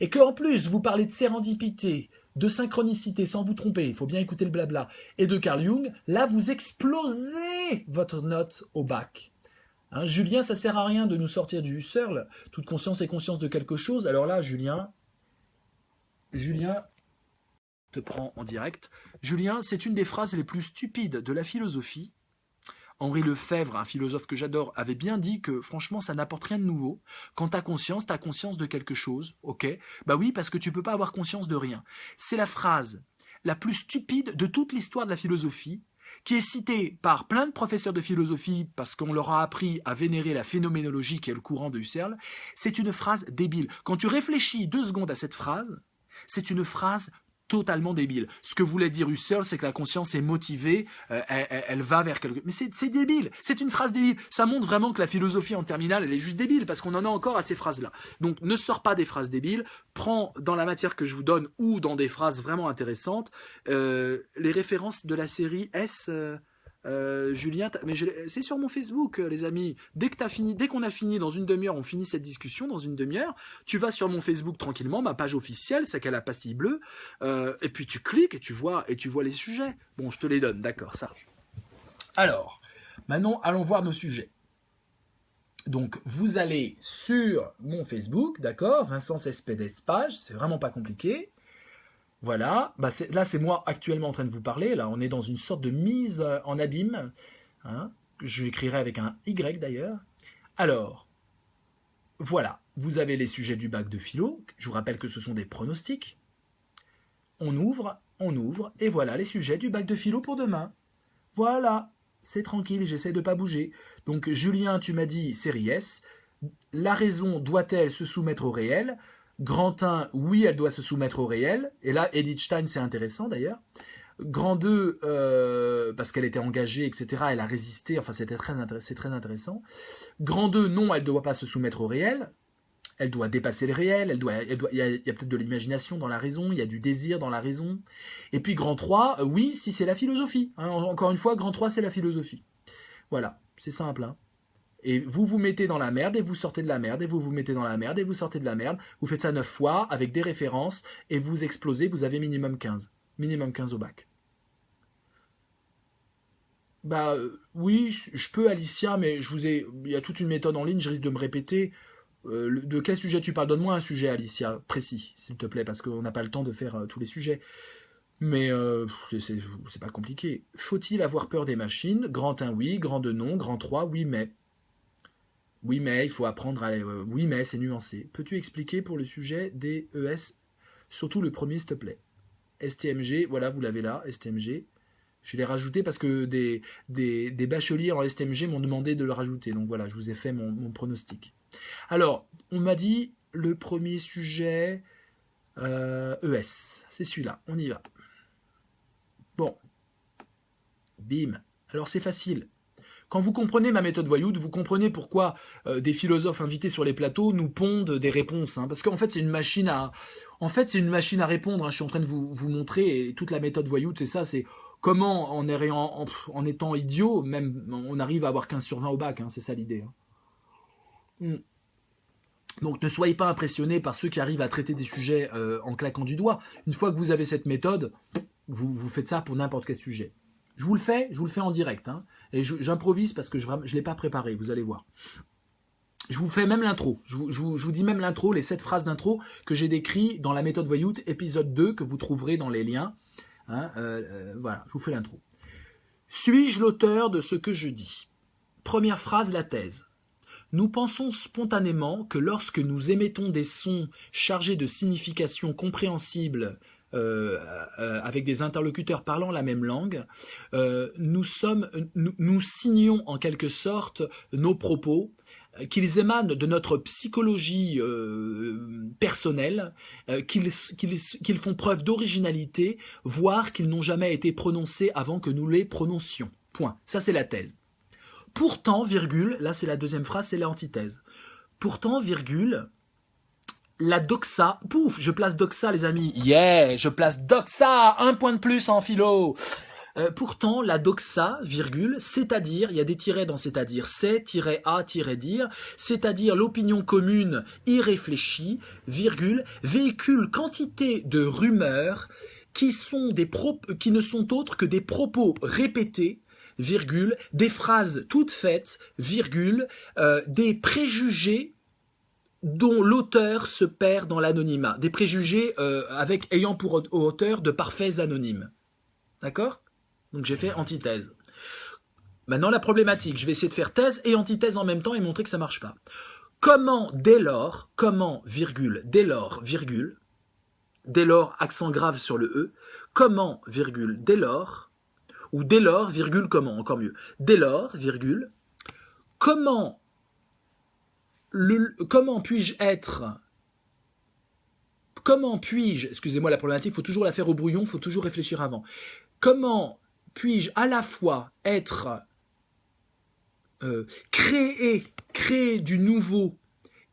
et qu'en plus vous parlez de sérendipité, de synchronicité sans vous tromper, il faut bien écouter le blabla, et de Carl Jung, là vous explosez votre note au bac. Hein, Julien, ça sert à rien de nous sortir du Husserl. Toute conscience est conscience de quelque chose. Alors là, Julien te prend en direct. Julien, c'est une des phrases les plus stupides de la philosophie. Henri Lefebvre, un philosophe que j'adore, avait bien dit que franchement, ça n'apporte rien de nouveau. Quand t'as conscience de quelque chose, ok ? Bah oui, parce que tu peux pas avoir conscience de rien. C'est la phrase la plus stupide de toute l'histoire de la philosophie, qui est cité par plein de professeurs de philosophie parce qu'on leur a appris à vénérer la phénoménologie qui est le courant de Husserl. C'est une phrase débile. Quand tu réfléchis 2 secondes à cette phrase, c'est une phrase totalement débile. Ce que voulait dire Husserl, c'est que la conscience est motivée, elle va vers quelque... Mais c'est débile, c'est une phrase débile. Ça montre vraiment que la philosophie en terminale, elle est juste débile, parce qu'on en a encore à ces phrases-là. Donc ne sors pas des phrases débiles, prends dans la matière que je vous donne, ou dans des phrases vraiment intéressantes, les références de la série S... Julien, mais c'est sur mon Facebook, les amis. Dès qu'on a fini dans une demi-heure, on finit cette discussion dans une demi-heure. Tu vas sur mon Facebook tranquillement, ma page officielle, c'est qu'à la pastille bleue, et puis tu cliques et tu vois les sujets. Bon, je te les donne, d'accord, ça. Alors, maintenant, allons voir nos sujets. Donc, vous allez sur mon Facebook, d'accord, Vincent Cespedes page, c'est vraiment pas compliqué. Voilà, bah là c'est moi actuellement en train de vous parler, là on est dans une sorte de mise en abîme, hein, je l'écrirai avec un Y d'ailleurs. Alors, voilà, vous avez les sujets du bac de philo, je vous rappelle que ce sont des pronostics. On ouvre, et voilà les sujets du bac de philo pour demain. Voilà, c'est tranquille, j'essaie de ne pas bouger. Donc Julien, tu m'as dit série S, la raison doit-elle se soumettre au réel ? Grand 1, oui, elle doit se soumettre au réel. Et là, Edith Stein, c'est intéressant d'ailleurs. Grand 2, parce qu'elle était engagée, etc. Elle a résisté, enfin c'est très intéressant. Grand 2, non, elle ne doit pas se soumettre au réel. Elle doit dépasser le réel. Il y a peut-être de l'imagination dans la raison, il y a du désir dans la raison. Et puis grand 3, oui, si c'est la philosophie. Hein, encore une fois, grand 3, c'est la philosophie. Voilà, c'est simple, hein. Et vous vous mettez dans la merde et vous sortez de la merde et vous vous mettez dans la merde et vous sortez de la merde. Vous faites ça 9 fois avec des références et vous explosez, vous avez minimum 15. Minimum 15 au bac. Oui, je peux, Alicia, mais il y a toute une méthode en ligne, je risque de me répéter. De quel sujet tu parles? Donne-moi un sujet, Alicia, précis, s'il te plaît, parce qu'on n'a pas le temps de faire tous les sujets. Mais c'est pas compliqué. Faut-il avoir peur des machines? Grand 1, oui. Grand 2, non. Grand 3, oui, mais. Oui, mais il faut apprendre à... oui, mais c'est nuancé. Peux-tu expliquer pour le sujet des ES, surtout le premier, s'il te plaît? STMG, voilà, vous l'avez là, STMG. Je l'ai rajouté parce que des bacheliers en STMG m'ont demandé de le rajouter. Donc voilà, je vous ai fait mon pronostic. Alors, on m'a dit le premier sujet ES. C'est celui-là, on y va. Bon. Bim. Alors c'est facile. Quand vous comprenez ma méthode Voyoud, vous comprenez pourquoi des philosophes invités sur les plateaux nous pondent des réponses. Parce qu'en fait, c'est une machine à... répondre. Je suis en train de vous montrer, et toute la méthode Voyoud, c'est ça, c'est comment, en étant idiot, même on arrive à avoir 15 sur 20 au bac. C'est ça l'idée. Donc ne soyez pas impressionnés par ceux qui arrivent à traiter des sujets en claquant du doigt. Une fois que vous avez cette méthode, vous faites ça pour n'importe quel sujet. Je vous le fais en direct. Et j'improvise parce que je ne l'ai pas préparé, vous allez voir. Je vous fais même l'intro. Je vous dis même l'intro, les 7 phrases d'intro que j'ai décrites dans la méthode Voyoud, épisode 2, que vous trouverez dans les liens. Voilà, je vous fais l'intro. Suis-je l'auteur de ce que je dis? Première phrase, la thèse. Nous pensons spontanément que lorsque nous émettons des sons chargés de significations compréhensibles avec des interlocuteurs parlant la même langue, nous signons en quelque sorte nos propos, qu'ils émanent de notre psychologie personnelle, qu'ils font preuve d'originalité, voire qu'ils n'ont jamais été prononcés avant que nous les prononcions. Point. Ça, c'est la thèse. Pourtant, virgule, là c'est la deuxième phrase, c'est l'antithèse. Pourtant, virgule, la doxa, pouf, je place doxa les amis, yeah, je place doxa, 1 point de plus en philo. Pourtant, la doxa, virgule, c'est-à-dire, il y a des tirets dans c'est-à-dire, c'est-à-dire, c'est-à-dire l'opinion commune irréfléchie, virgule, véhicule quantité de rumeurs qui ne sont autres que des propos répétés, virgule, des phrases toutes faites, virgule, des préjugés dont l'auteur se perd dans l'anonymat, des préjugés ayant pour auteur de parfaits anonymes. D'accord? Donc j'ai fait antithèse. Maintenant la problématique, je vais essayer de faire thèse et antithèse en même temps et montrer que ça marche pas. Comment, virgule, dès lors, accent grave sur le E, comment, virgule, dès lors, ou dès lors, virgule, comment, encore mieux. Dès lors, virgule, comment puis-je, excusez-moi la problématique, il faut toujours la faire au brouillon, il faut toujours réfléchir avant. Comment puis-je à la fois être créer du nouveau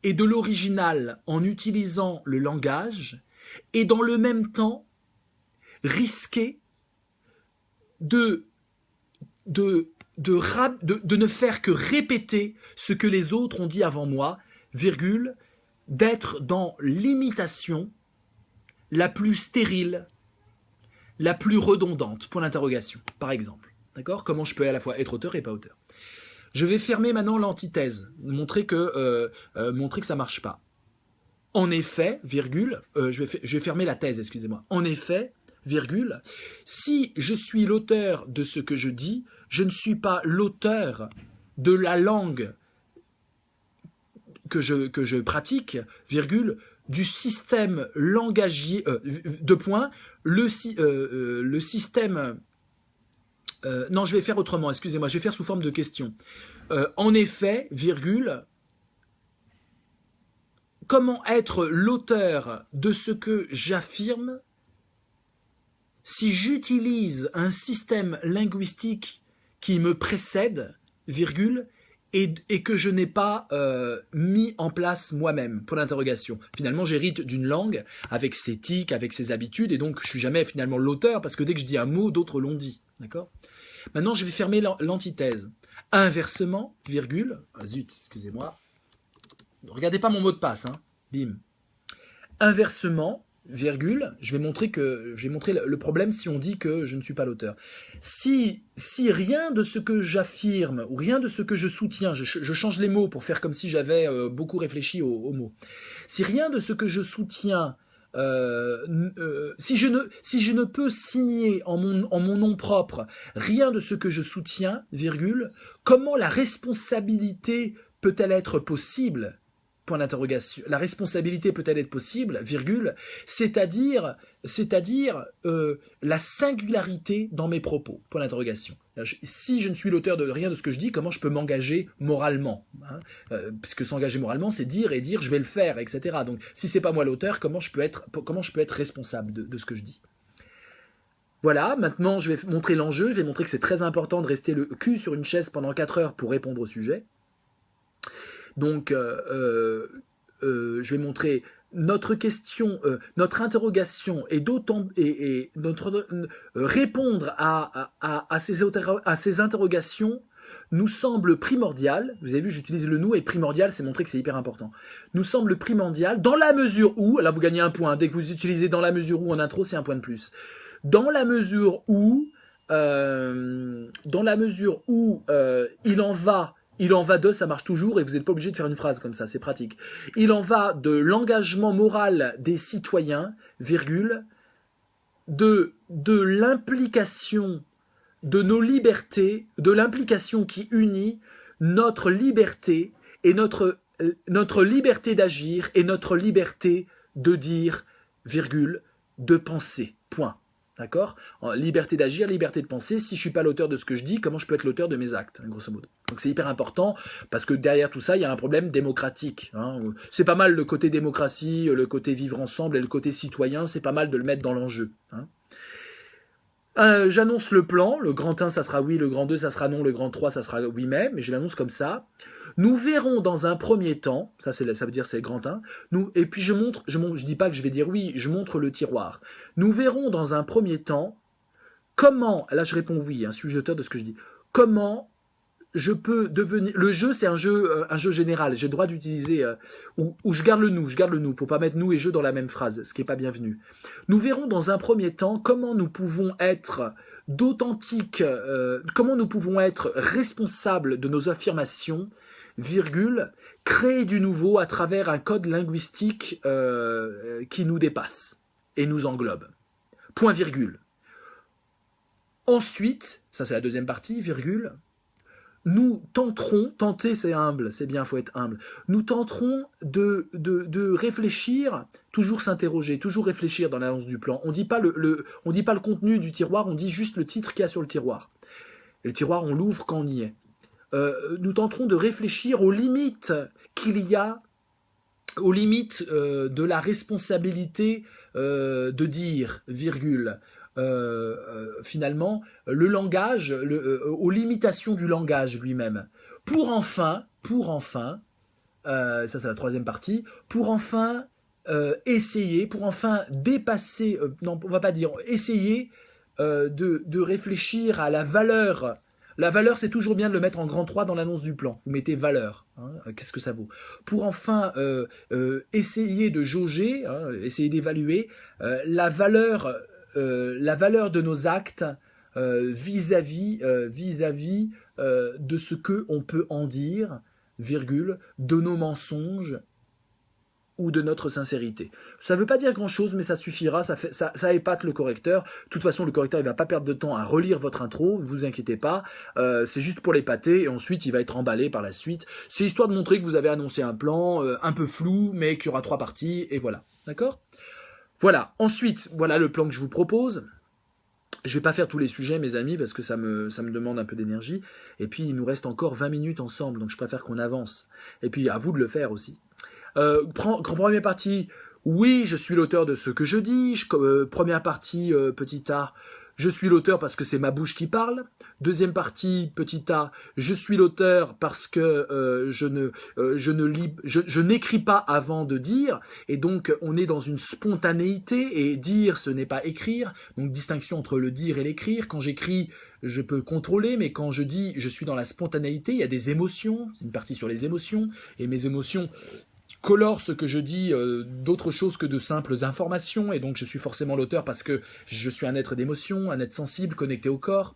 et de l'original en utilisant le langage et dans le même temps risquer de ne faire que répéter ce que les autres ont dit avant moi, virgule, d'être dans l'imitation la plus stérile, la plus redondante, point d'interrogation, par exemple. D'accord? Comment je peux à la fois être auteur et pas auteur. Je vais fermer maintenant l'antithèse, montrer que ça marche pas. En effet, virgule, je vais fermer la thèse, excusez-moi. En effet, virgule, si je suis l'auteur de ce que je dis, je ne suis pas l'auteur de la langue que je pratique, virgule, du système langagier, le système... non, je vais faire autrement, excusez-moi, je vais faire sous forme de question. En effet, virgule, comment être l'auteur de ce que j'affirme si j'utilise un système linguistique qui me précède, virgule, et que je n'ai pas mis en place moi-même, pour l'interrogation. Finalement, j'hérite d'une langue avec ses tics, avec ses habitudes, et donc je suis jamais finalement l'auteur, parce que dès que je dis un mot, d'autres l'ont dit. D'accord ? Maintenant, je vais fermer l'antithèse. Inversement, virgule, zut, excusez-moi. Regardez pas mon mot de passe, hein. Bim. Inversement, virgule, je vais montrer le problème si on dit que je ne suis pas l'auteur. Si rien de ce que j'affirme ou rien de ce que je soutiens, je change les mots pour faire comme si j'avais beaucoup réfléchi aux mots. Si rien de ce que je soutiens, si je ne peux signer en mon nom propre rien de ce que je soutiens, virgule, comment la responsabilité peut-elle être possible? Point d'interrogation. La responsabilité peut-elle être possible, virgule, c'est-à-dire la singularité dans mes propos, point d'interrogation. Si je ne suis l'auteur de rien de ce que je dis, comment je peux m'engager moralement, hein, puisque s'engager moralement, c'est dire et dire je vais le faire, etc. Donc si c'est pas moi l'auteur, comment je peux être responsable de ce que je dis? Voilà, maintenant je vais montrer l'enjeu, je vais montrer que c'est très important de rester le cul sur une chaise pendant 4 heures pour répondre au sujet. Donc, je vais montrer notre question, notre interrogation et répondre à ces interrogations nous semble primordial. Vous avez vu, j'utilise le nous et primordial, c'est montrer que c'est hyper important. Nous semble primordial dans la mesure où, là vous gagnez un point, dès que vous utilisez dans la mesure où en intro, c'est un point de plus. Dans la mesure où il en va de, ça marche toujours et vous n'êtes pas obligé de faire une phrase comme ça, c'est pratique. Il en va de l'engagement moral des citoyens, virgule, de l'implication de nos libertés, de l'implication qui unit notre liberté et notre liberté d'agir et notre liberté de dire, virgule, de penser, point. D'accord? Liberté d'agir, liberté de penser. Si je suis pas l'auteur de ce que je dis, comment je peux être l'auteur de mes actes, grosso modo. Donc c'est hyper important parce que derrière tout ça, il y a un problème démocratique. Hein. C'est pas mal le côté démocratie, le côté vivre ensemble et le côté citoyen, c'est pas mal de le mettre dans l'enjeu. Hein. J'annonce le plan. Le grand 1, ça sera oui. Le grand 2, ça sera non. Le grand 3, ça sera oui mais je l'annonce comme ça. Nous verrons dans un premier temps, ça veut dire c'est le grand 1, et puis je dis pas que je vais dire oui, je montre le tiroir. Nous verrons dans un premier temps comment, là je réponds oui, suis-je auteur de ce que je dis, comment je peux devenir, le jeu c'est un jeu général, j'ai le droit d'utiliser, où je garde le nous, pour pas mettre nous et jeu dans la même phrase, ce qui est pas bienvenu. Nous verrons dans un premier temps comment nous pouvons être d'authentiques, comment nous pouvons être responsables de nos affirmations, virgule, créer du nouveau à travers un code linguistique qui nous dépasse et nous englobe. Point virgule. Ensuite, ça c'est la deuxième partie, virgule, nous tenterons, tenter c'est humble, c'est bien, il faut être humble, nous tenterons de réfléchir, toujours s'interroger, toujours réfléchir dans l'annonce du plan. On dit pas on dit pas le contenu du tiroir, on dit juste le titre qu'il y a sur le tiroir. Et le tiroir, on l'ouvre quand on y est. Nous tenterons de réfléchir aux limites qu'il y a, aux limites de la responsabilité de dire, virgule, finalement, le langage, aux limitations du langage lui-même. Pour enfin, ça c'est la troisième partie, pour enfin essayer, pour enfin dépasser, non on va pas dire, essayer de réfléchir à la valeur. La valeur, c'est toujours bien de le mettre en grand 3 dans l'annonce du plan. Vous mettez valeur. Hein, qu'est-ce que ça vaut? Pour enfin essayer de jauger, essayer d'évaluer la valeur de nos actes vis-à-vis de ce que on peut en dire, virgule, de nos mensonges ou de notre sincérité. Ça ne veut pas dire grand-chose, mais ça suffira, ça épate le correcteur. De toute façon, le correcteur, il ne va pas perdre de temps à relire votre intro, ne vous inquiétez pas. C'est juste pour l'épater, et ensuite, il va être emballé par la suite. C'est histoire de montrer que vous avez annoncé un plan un peu flou, mais qu'il y aura 3 parties, et voilà. D'accord ? Voilà. Ensuite, voilà le plan que je vous propose. Je ne vais pas faire tous les sujets, mes amis, parce que ça me demande un peu d'énergie. Et puis, il nous reste encore 20 minutes ensemble, donc je préfère qu'on avance. Et puis, à vous de le faire aussi. Première partie, oui, je suis l'auteur de ce que je dis. Première partie, petit a, je suis l'auteur parce que c'est ma bouche qui parle. Deuxième partie, petit a, je suis l'auteur parce que je n'écris pas avant de dire. Et donc, on est dans une spontanéité. Et dire, ce n'est pas écrire. Donc, distinction entre le dire et l'écrire. Quand j'écris, je peux contrôler, mais quand je dis, je suis dans la spontanéité. Il y a des émotions. C'est une partie sur les émotions. Et mes émotions colore ce que je dis d'autres choses que de simples informations, et donc je suis forcément l'auteur parce que je suis un être d'émotion, un être sensible, connecté au corps.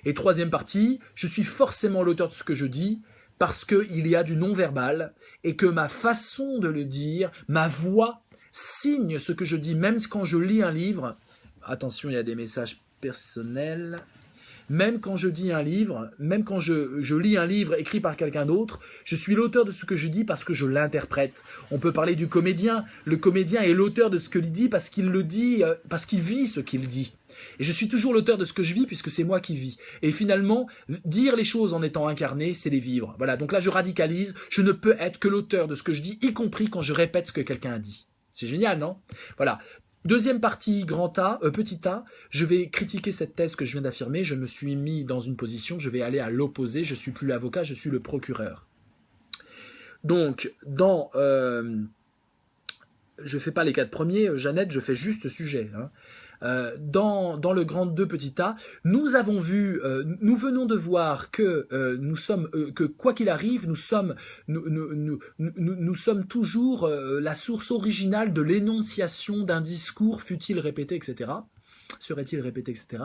Et troisième partie, je suis forcément l'auteur de ce que je dis parce qu'il y a du non-verbal et que ma façon de le dire, ma voix signe ce que je dis, même quand je lis un livre. Attention, il y a des messages personnels. Même quand je dis un livre, même quand je lis un livre écrit par quelqu'un d'autre, je suis l'auteur de ce que je dis parce que je l'interprète. On peut parler du comédien. Le comédien est l'auteur de ce qu'il dit parce qu'il le dit, parce qu'il vit ce qu'il dit. Et je suis toujours l'auteur de ce que je vis puisque c'est moi qui vis. Et finalement, dire les choses en étant incarné, c'est les vivre. Voilà, donc là je radicalise, je ne peux être que l'auteur de ce que je dis, y compris quand je répète ce que quelqu'un a dit. C'est génial, non? Voilà. Deuxième partie, grand A, petit a, je vais critiquer cette thèse que je viens d'affirmer, je me suis mis dans une position, je vais aller à l'opposé, je suis plus l'avocat, je suis le procureur. Donc, je fais pas les 4 premiers, Jeannette, je fais juste sujet. Hein. Dans le grand 2 petit a, nous avons vu, nous venons de voir que nous sommes, que quoi qu'il arrive, nous sommes toujours la source originale de l'énonciation d'un discours, fut-il répété, etc. Serait-il répété, etc.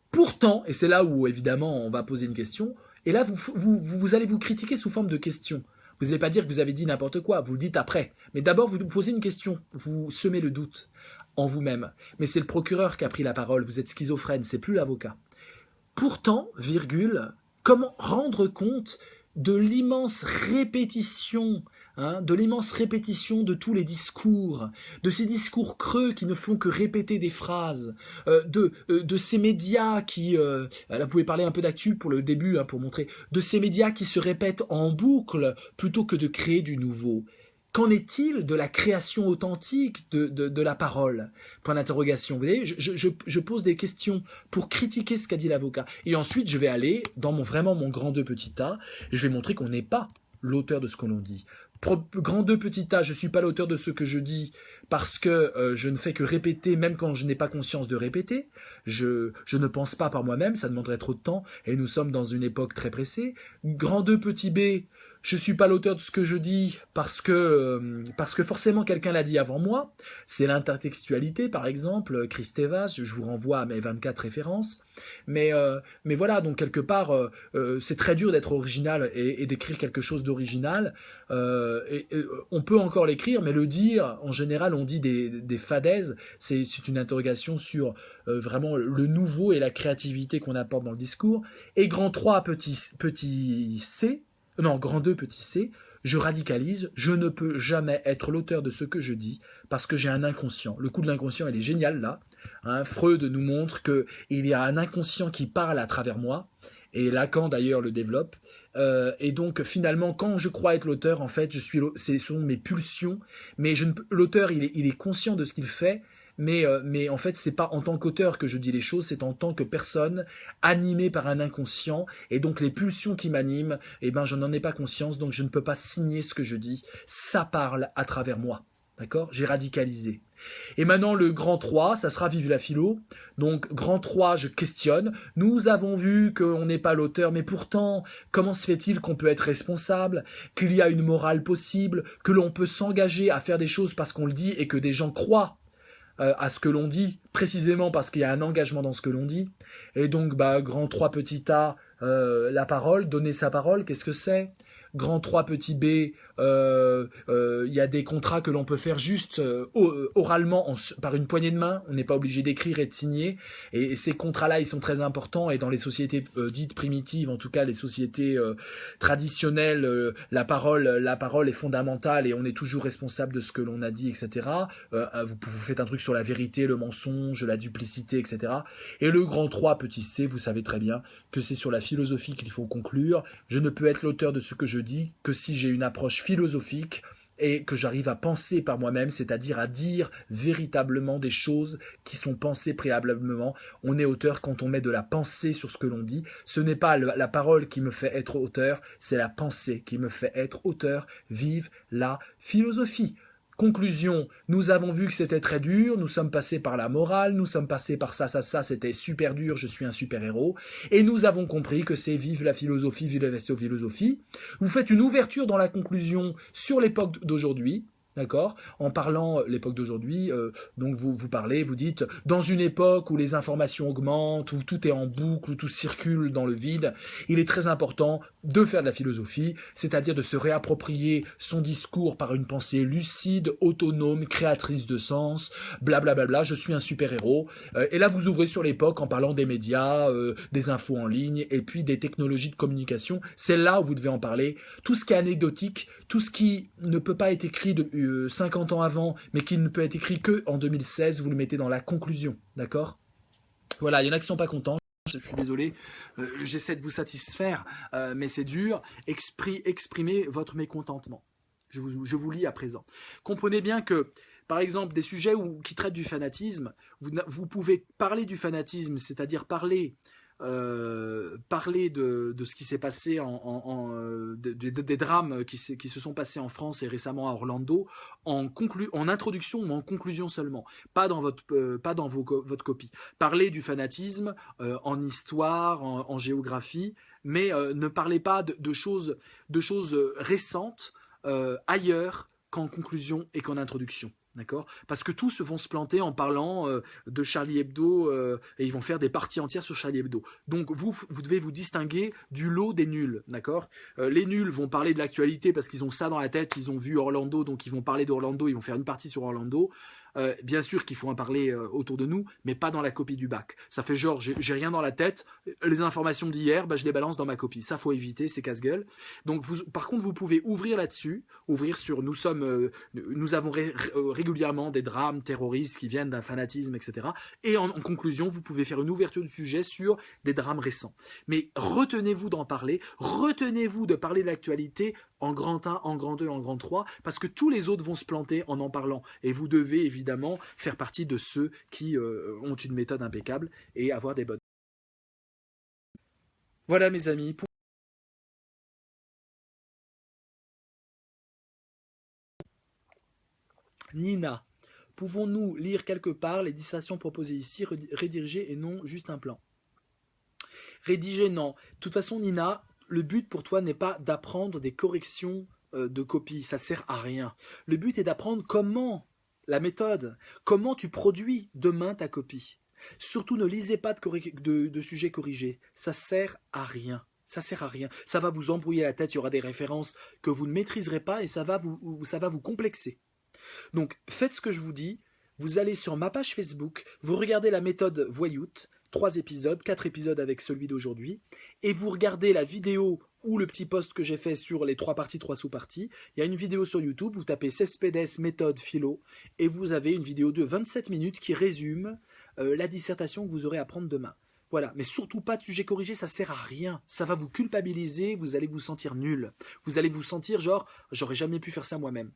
Pourtant, et c'est là où évidemment on va poser une question, et là vous allez vous critiquer sous forme de question. Vous n'allez pas dire que vous avez dit n'importe quoi, vous le dites après. Mais d'abord, vous posez une question, vous semez le doute en vous-même. Mais c'est le procureur qui a pris la parole, vous êtes schizophrène, c'est plus l'avocat. Pourtant, virgule, comment rendre compte de l'immense répétition, de tous les discours, de ces discours creux qui ne font que répéter des phrases, de ces médias qui, là vous pouvez parler un peu d'actu pour le début, pour montrer, de ces médias qui se répètent en boucle plutôt que de créer du nouveau. Qu'en est-il de la création authentique de la parole? Point d'interrogation. Vous voyez, je pose des questions pour critiquer ce qu'a dit l'avocat. Et ensuite, je vais aller dans vraiment mon grand 2 petit a, et je vais montrer qu'on n'est pas l'auteur de ce que l'on dit. Grand 2 petit a, je ne suis pas l'auteur de ce que je dis parce que je ne fais que répéter, même quand je n'ai pas conscience de répéter. Je ne pense pas par moi-même, ça demanderait trop de temps, et nous sommes dans une époque très pressée. Grand 2 petit b, je suis pas l'auteur de ce que je dis parce que forcément quelqu'un l'a dit avant moi. C'est l'intertextualité, par exemple, Christevas, je vous renvoie à mes 24 références. Mais voilà, donc quelque part, c'est très dur d'être original et d'écrire quelque chose d'original. On peut encore l'écrire, mais le dire, en général, on dit des fadaises. C'est une interrogation sur vraiment le nouveau et la créativité qu'on apporte dans le discours. Et grand 3, petit c, non, grand 2, petit c, je radicalise, je ne peux jamais être l'auteur de ce que je dis parce que j'ai un inconscient. Le coup de l'inconscient, il est génial là. Hein, Freud nous montre qu'il y a un inconscient qui parle à travers moi, et Lacan d'ailleurs le développe. Et donc finalement, quand je crois être l'auteur, en fait, ce sont mes pulsions, mais l'auteur, il est conscient de ce qu'il fait. Mais en fait, c'est pas en tant qu'auteur que je dis les choses, c'est en tant que personne animée par un inconscient. Et donc les pulsions qui m'animent, je n'en ai pas conscience, donc je ne peux pas signer ce que je dis. Ça parle à travers moi. D'accord? J'ai radicalisé. Et maintenant, le grand 3, ça sera vive la philo. Donc, grand 3, je questionne. Nous avons vu qu'on n'est pas l'auteur, mais pourtant, comment se fait-il qu'on peut être responsable, qu'il y a une morale possible, que l'on peut s'engager à faire des choses parce qu'on le dit et que des gens croient à ce que l'on dit, précisément parce qu'il y a un engagement dans ce que l'on dit. Et donc, grand 3, petit a, la parole, donner sa parole, qu'est-ce que c'est? Grand 3, petit b, y a des contrats que l'on peut faire juste oralement par une poignée de main. On n'est pas obligé d'écrire et de signer. Et ces contrats-là, ils sont très importants. Et dans les sociétés dites primitives, en tout cas les sociétés traditionnelles, la parole est fondamentale et on est toujours responsable de ce que l'on a dit, etc. Vous faites un truc sur la vérité, le mensonge, la duplicité, etc. Et le grand 3, petit c, vous savez très bien que c'est sur la philosophie qu'il faut conclure. Je ne peux être l'auteur de ce que je dis que si j'ai une approche philosophique et que j'arrive à penser par moi-même, c'est-à-dire à dire véritablement des choses qui sont pensées préalablement. On est auteur quand on met de la pensée sur ce que l'on dit. Ce n'est pas la parole qui me fait être auteur, c'est la pensée qui me fait être auteur. Vive la philosophie. Conclusion, nous avons vu que c'était très dur, nous sommes passés par la morale, nous sommes passés par ça, c'était super dur, je suis un super-héros, et nous avons compris que c'est vive la philosophie, vive la philosophie. Vous faites une ouverture dans la conclusion sur l'époque d'aujourd'hui, d'accord? En parlant l'époque d'aujourd'hui, donc vous parlez, vous dites, dans une époque où les informations augmentent, où tout est en boucle, où tout circule dans le vide, il est très important de faire de la philosophie, c'est-à-dire de se réapproprier son discours par une pensée lucide, autonome, créatrice de sens, blablabla, je suis un super-héros. Et là, vous ouvrez sur l'époque en parlant des médias, des infos en ligne, et puis des technologies de communication. C'est là où vous devez en parler. Tout ce qui est anecdotique, tout ce qui ne peut pas être écrit de 50 ans avant, mais qui ne peut être écrit que en 2016, vous le mettez dans la conclusion, d'accord? Voilà, il y en a qui sont pas contents. Je suis désolé, j'essaie de vous satisfaire, mais c'est dur. Exprimez votre mécontentement. Je vous lis à présent. Comprenez bien que, par exemple, des sujets qui traitent du fanatisme, vous pouvez parler du fanatisme, c'est-à-dire parler de ce qui s'est passé des drames qui se sont passés en France et récemment à Orlando en introduction ou en conclusion seulement, pas dans votre copie. Parlez du fanatisme en histoire, en géographie, mais ne parlez pas de choses récentes ailleurs qu'en conclusion et qu'en introduction. D'accord? Parce que tous vont se planter en parlant de Charlie Hebdo et ils vont faire des parties entières sur Charlie Hebdo. Donc vous devez vous distinguer du lot des nuls. D'accord? Les nuls vont parler de l'actualité parce qu'ils ont ça dans la tête, ils ont vu Orlando, donc ils vont parler d'Orlando, ils vont faire une partie sur Orlando. Bien sûr qu'il faut en parler autour de nous, mais pas dans la copie du bac. Ça fait genre, j'ai rien dans la tête, les informations d'hier, je les balance dans ma copie. Ça, faut éviter, c'est casse-gueule. Donc, par contre, vous pouvez ouvrir là-dessus, ouvrir sur, nous avons régulièrement des drames terroristes qui viennent d'un fanatisme, etc. Et en conclusion, vous pouvez faire une ouverture du sujet sur des drames récents. Mais retenez-vous d'en parler, retenez-vous de parler de l'actualité en grand 1, en grand 2, en grand 3, parce que tous les autres vont se planter en parlant. Et vous devez évidemment faire partie de ceux qui ont une méthode impeccable et avoir des bonnes. Voilà mes amis. Nina, pouvons-nous lire quelque part les dissertations proposées ici, rédigées et non juste un plan? Rédiger, non. De toute façon, Nina, le but pour toi n'est pas d'apprendre des corrections de copie, ça sert à rien. Le but est d'apprendre comment, la méthode, comment tu produis demain ta copie. Surtout ne lisez pas de sujets corrigés, ça sert à rien. Ça sert à rien. Ça va vous embrouiller la tête, il y aura des références que vous ne maîtriserez pas et ça va vous complexer. Donc faites ce que je vous dis, vous allez sur ma page Facebook, vous regardez la méthode Voyoute, 3 épisodes, 4 épisodes avec celui d'aujourd'hui, et vous regardez la vidéo ou le petit post que j'ai fait sur les 3 parties, 3 sous-parties. Il y a une vidéo sur YouTube, vous tapez CESPEDES méthode philo, et vous avez une vidéo de 27 minutes qui résume la dissertation que vous aurez à prendre demain. Voilà, mais surtout pas de sujet corrigé, ça sert à rien. Ça va vous culpabiliser, vous allez vous sentir nul. Vous allez vous sentir genre, j'aurais jamais pu faire ça moi-même.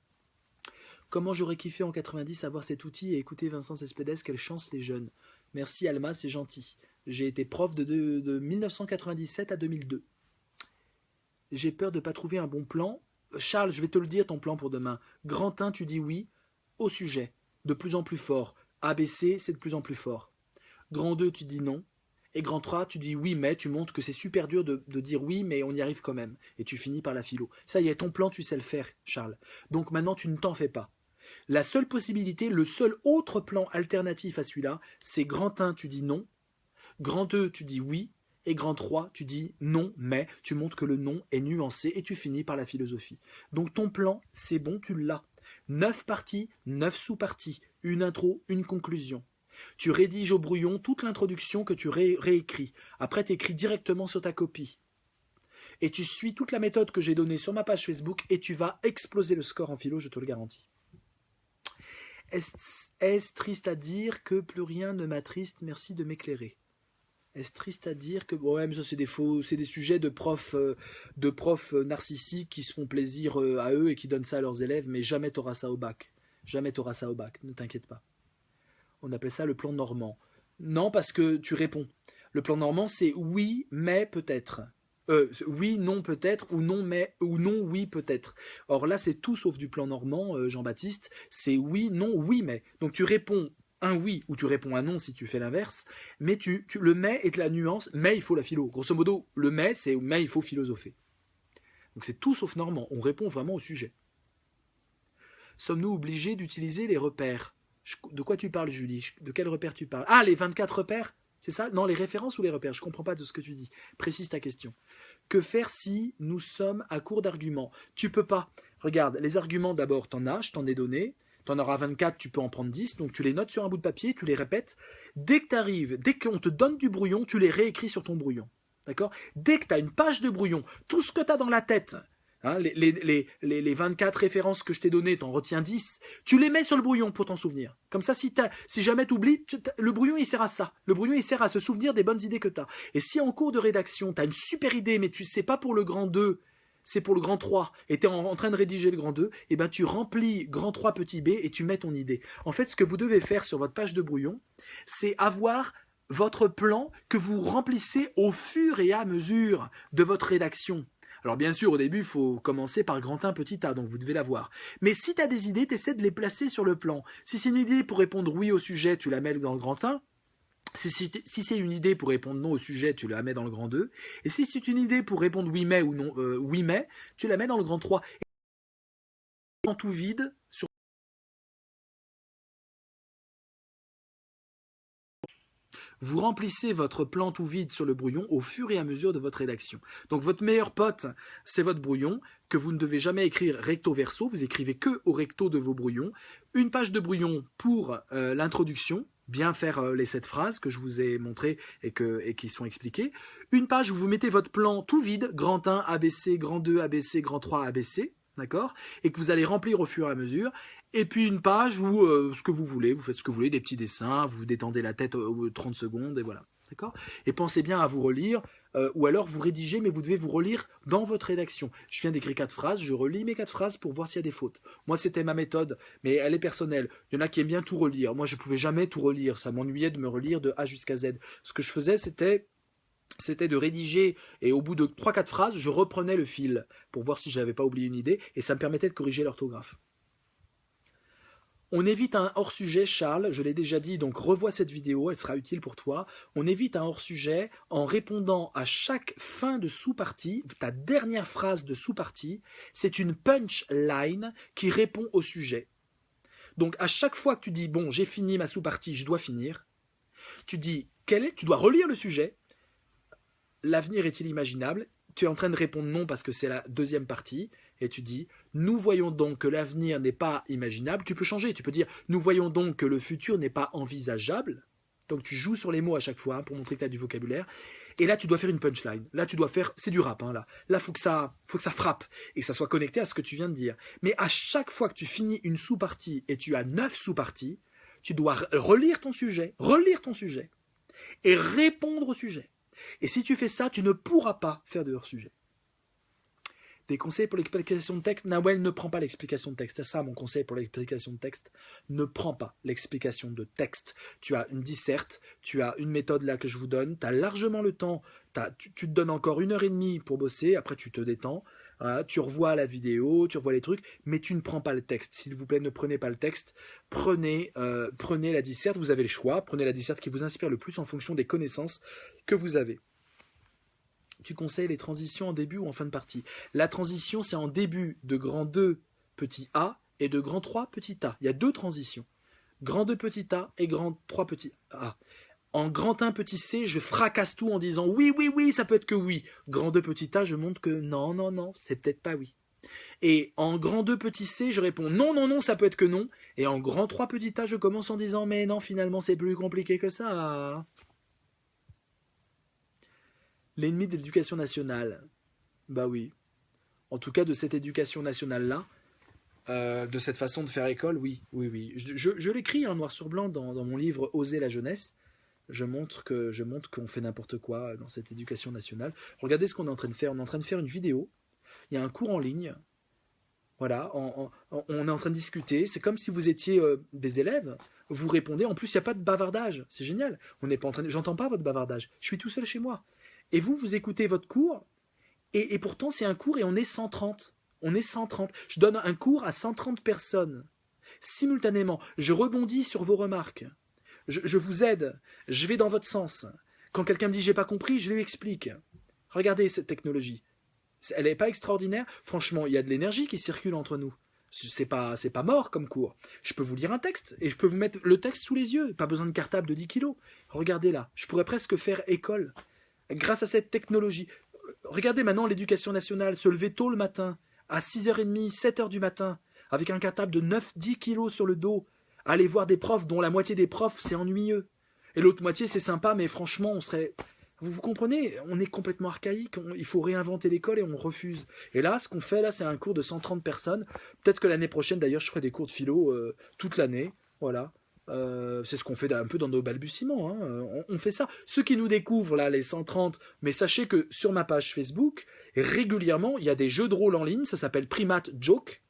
Comment j'aurais kiffé en 90 avoir cet outil et écouter Vincent Cespedes, quelle chance les jeunes. Merci Alma, c'est gentil. J'ai été prof de 1997 à 2002. J'ai peur de ne pas trouver un bon plan. Charles, je vais te le dire ton plan pour demain. Grand 1, tu dis oui au sujet, de plus en plus fort. ABC, c'est de plus en plus fort. Grand 2, tu dis non. Et grand 3, tu dis oui, mais tu montres que c'est super dur de dire oui, mais on y arrive quand même. Et tu finis par la philo. Ça y est, ton plan, tu sais le faire, Charles. Donc maintenant, tu ne t'en fais pas. La seule possibilité, le seul autre plan alternatif à celui-là, c'est grand 1, tu dis non. Grand 2, tu dis oui. Et grand 3, tu dis non, mais tu montres que le non est nuancé et tu finis par la philosophie. Donc ton plan, c'est bon, tu l'as. 9 parties, 9 sous-parties, une intro, une conclusion. Tu rédiges au brouillon toute l'introduction que tu réécris. Après, tu écris directement sur ta copie. Et tu suis toute la méthode que j'ai donnée sur ma page Facebook et tu vas exploser le score en philo, je te le garantis. Est-ce triste à dire que plus rien ne m'attriste? Merci de m'éclairer. Est-ce triste à dire que... Ouais, mais ça c'est des sujets de profs narcissiques qui se font plaisir à eux et qui donnent ça à leurs élèves, mais jamais t'auras ça au bac. Jamais t'auras ça au bac, ne t'inquiète pas. On appelle ça le plan normand. Non, parce que tu réponds. Le plan normand, c'est oui, mais peut-être. Oui, non, peut-être, ou non, mais, ou non, oui, peut-être. Or là, c'est tout sauf du plan normand, Jean-Baptiste. C'est oui, non, oui, mais. Donc tu réponds un oui ou tu réponds un non si tu fais l'inverse, mais le mais est la nuance, mais il faut la philo. Grosso modo, le c'est mais il faut philosopher. Donc c'est tout sauf normand. On répond vraiment au sujet. Sommes-nous obligés d'utiliser les repères? De quoi tu parles, Julie? De quels repères tu parles? Ah, les 24 repères? C'est ça? Non, les références ou les repères? Je comprends pas de ce que tu dis. Précise ta question. Que faire si nous sommes à court d'arguments? Tu peux pas. Regarde, les arguments d'abord, t'en as, je t'en ai donné. T'en auras 24, tu peux en prendre 10. Donc tu les notes sur un bout de papier, tu les répètes. Dès que t'arrives, dès qu'on te donne du brouillon, tu les réécris sur ton brouillon. D'accord? Dès que tu as une page de brouillon, tout ce que tu as dans la tête, hein, les 24 références que je t'ai données, t'en retiens 10, tu les mets sur le brouillon pour t'en souvenir. Comme ça, si jamais tu oublies, le brouillon il sert à ça. Le brouillon il sert à se souvenir des bonnes idées que tu as. Et si en cours de rédaction, tu as une super idée, mais tu sais pas pour le grand 2, c'est pour le grand 3, et tu es en train de rédiger le grand 2, et ben tu remplis grand 3 petit b et tu mets ton idée. En fait, ce que vous devez faire sur votre page de brouillon, c'est avoir votre plan que vous remplissez au fur et à mesure de votre rédaction. Alors bien sûr, au début, il faut commencer par grand 1, petit a, donc vous devez l'avoir. Mais si tu as des idées, tu essaies de les placer sur le plan. Si c'est une idée pour répondre oui au sujet, tu la mets dans le grand 1. Si c'est une idée pour répondre non au sujet, tu la mets dans le grand 2. Et si c'est une idée pour répondre oui mais ou non oui mais, tu la mets dans le grand 3. Et tout vide sur vous remplissez votre plan tout vide sur le brouillon au fur et à mesure de votre rédaction. Donc votre meilleur pote, c'est votre brouillon, que vous ne devez jamais écrire recto verso, vous écrivez que au recto de vos brouillons. Une page de brouillon pour l'introduction, bien faire les 7 phrases que je vous ai montrées et qui sont expliquées. Une page où vous mettez votre plan tout vide, grand 1, ABC, grand 2, ABC, grand 3, ABC, d'accord, et que vous allez remplir au fur et à mesure. Et puis une page où ce que vous voulez, vous faites ce que vous voulez, des petits dessins, vous détendez la tête aux 30 secondes, et voilà. D'accord? Et pensez bien à vous relire, ou alors vous rédigez, mais vous devez vous relire dans votre rédaction. Je viens d'écrire 4 phrases, je relis mes 4 phrases pour voir s'il y a des fautes. Moi, c'était ma méthode, mais elle est personnelle. Il y en a qui aiment bien tout relire. Moi, je ne pouvais jamais tout relire. Ça m'ennuyait de me relire de A jusqu'à Z. Ce que je faisais, c'était de rédiger, et au bout de 3-4 phrases, je reprenais le fil pour voir si je n'avais pas oublié une idée, et ça me permettait de corriger l'orthographe. On évite un hors-sujet, Charles, je l'ai déjà dit, donc revois cette vidéo, elle sera utile pour toi. On évite un hors-sujet en répondant à chaque fin de sous-partie, ta dernière phrase de sous-partie, c'est une punchline qui répond au sujet. Donc à chaque fois que tu dis, bon, j'ai fini ma sous-partie, je dois finir, tu dis, tu dois relire le sujet, l'avenir est-il imaginable? Tu es en train de répondre non parce que c'est la deuxième partie, et tu dis, nous voyons donc que l'avenir n'est pas imaginable. Tu peux changer, tu peux dire, nous voyons donc que le futur n'est pas envisageable. Donc tu joues sur les mots à chaque fois pour montrer que tu as du vocabulaire. Et là, tu dois faire une punchline. Là, tu dois faire, c'est du rap, hein, là. Là, faut que ça frappe et que ça soit connecté à ce que tu viens de dire. Mais à chaque fois que tu finis une sous-partie et tu as 9 sous-parties, tu dois relire ton sujet et répondre au sujet. Et si tu fais ça, tu ne pourras pas faire de hors-sujet. Des conseils pour l'explication de texte. Nawel ne prend pas l'explication de texte. C'est ça mon conseil pour l'explication de texte. Ne prends pas l'explication de texte. Tu as une disserte, tu as une méthode là que je vous donne, tu as largement le temps, tu te donnes encore 1h30 pour bosser, après tu te détends, tu revois la vidéo, tu revois les trucs, mais tu ne prends pas le texte. S'il vous plaît, ne prenez pas le texte, prenez la disserte, vous avez le choix, prenez la disserte qui vous inspire le plus en fonction des connaissances que vous avez. Tu conseilles les transitions en début ou en fin de partie. La transition, c'est en début de grand 2 petit a et de grand 3 petit a. Il y a 2 transitions. Grand 2 petit a et grand 3 petit a. En grand 1 petit c, je fracasse tout en disant oui, oui, oui, ça peut être que oui. Grand 2 petit a, je montre que non, non, non, c'est peut-être pas oui. Et en grand 2 petit c, je réponds non, non, non, ça peut être que non. Et en grand 3 petit a, je commence en disant mais non, finalement, c'est plus compliqué que ça. L'ennemi de l'éducation nationale. Bah oui. En tout cas, de cette éducation nationale-là, de cette façon de faire école, oui, oui, oui. Je l'écris noir sur blanc dans mon livre Oser la jeunesse. Je montre qu'on fait n'importe quoi dans cette éducation nationale. Regardez ce qu'on est en train de faire. On est en train de faire une vidéo. Il y a un cours en ligne. Voilà, on est en train de discuter. C'est comme si vous étiez des élèves. Vous répondez. En plus, il n'y a pas de bavardage. C'est génial. On n'est pas en train. J'entends pas votre bavardage. Je suis tout seul chez moi. Et vous écoutez votre cours, Et pourtant, c'est un cours et on est 130. On est 130. Je donne un cours à 130 personnes. Simultanément, je rebondis sur vos remarques. Je vous aide. Je vais dans votre sens. Quand quelqu'un me dit j'ai pas compris, je lui explique. Regardez cette technologie. Elle n'est pas extraordinaire. Franchement, il y a de l'énergie qui circule entre nous. C'est pas mort comme cours. Je peux vous lire un texte et je peux vous mettre le texte sous les yeux. Pas besoin de cartable de 10 kilos. Regardez là. Je pourrais presque faire école. Grâce à cette technologie. Regardez maintenant l'éducation nationale. Se lever tôt le matin. À 6h30, 7h du matin. Avec un cartable de 9-10 kilos sur le dos. Aller voir des profs dont la moitié des profs c'est ennuyeux. Et l'autre moitié c'est sympa mais franchement on serait... Vous comprenez, on est complètement archaïque, il faut réinventer l'école et on refuse. Et là, ce qu'on fait, là, c'est un cours de 130 personnes. Peut-être que l'année prochaine, d'ailleurs, je ferai des cours de philo toute l'année. Voilà. C'est ce qu'on fait un peu dans nos balbutiements. Hein. On fait ça. Ceux qui nous découvrent, là, les 130, mais sachez que sur ma page Facebook, régulièrement, il y a des jeux de rôle en ligne, ça s'appelle Primate Joke.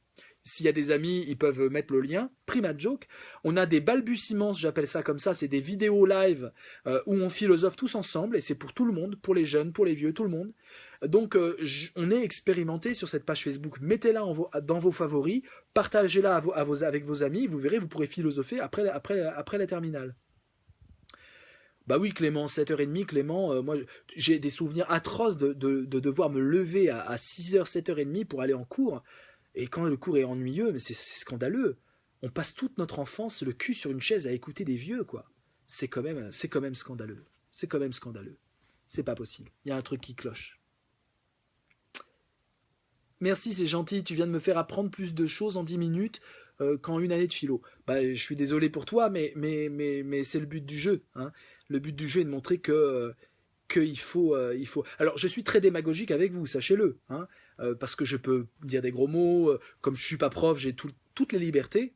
S'il y a des amis, ils peuvent mettre le lien. Primate Joke. On a des balbutiements, j'appelle ça comme ça, c'est des vidéos live où on philosophe tous ensemble, et c'est pour tout le monde, pour les jeunes, pour les vieux, tout le monde. Donc on est expérimenté sur cette page Facebook. Mettez-la dans vos favoris, partagez-la avec vos amis, vous verrez, vous pourrez philosopher après la terminale. Bah oui Clément, 7h30, Clément, moi j'ai des souvenirs atroces de devoir me lever à 6h, 7h30 pour aller en cours. Et quand le cours est ennuyeux, mais c'est scandaleux. On passe toute notre enfance le cul sur une chaise à écouter des vieux, quoi. C'est quand même scandaleux. C'est quand même scandaleux. C'est pas possible. Il y a un truc qui cloche. Merci, c'est gentil. Tu viens de me faire apprendre plus de choses en 10 minutes qu'en une année de philo. Bah, je suis désolé pour toi, mais c'est le but du jeu. Hein. Le but du jeu est de montrer qu'il faut. Alors, je suis très démagogique avec vous, sachez-le. Hein. Parce que je peux dire des gros mots, comme je suis pas prof, j'ai toutes les libertés,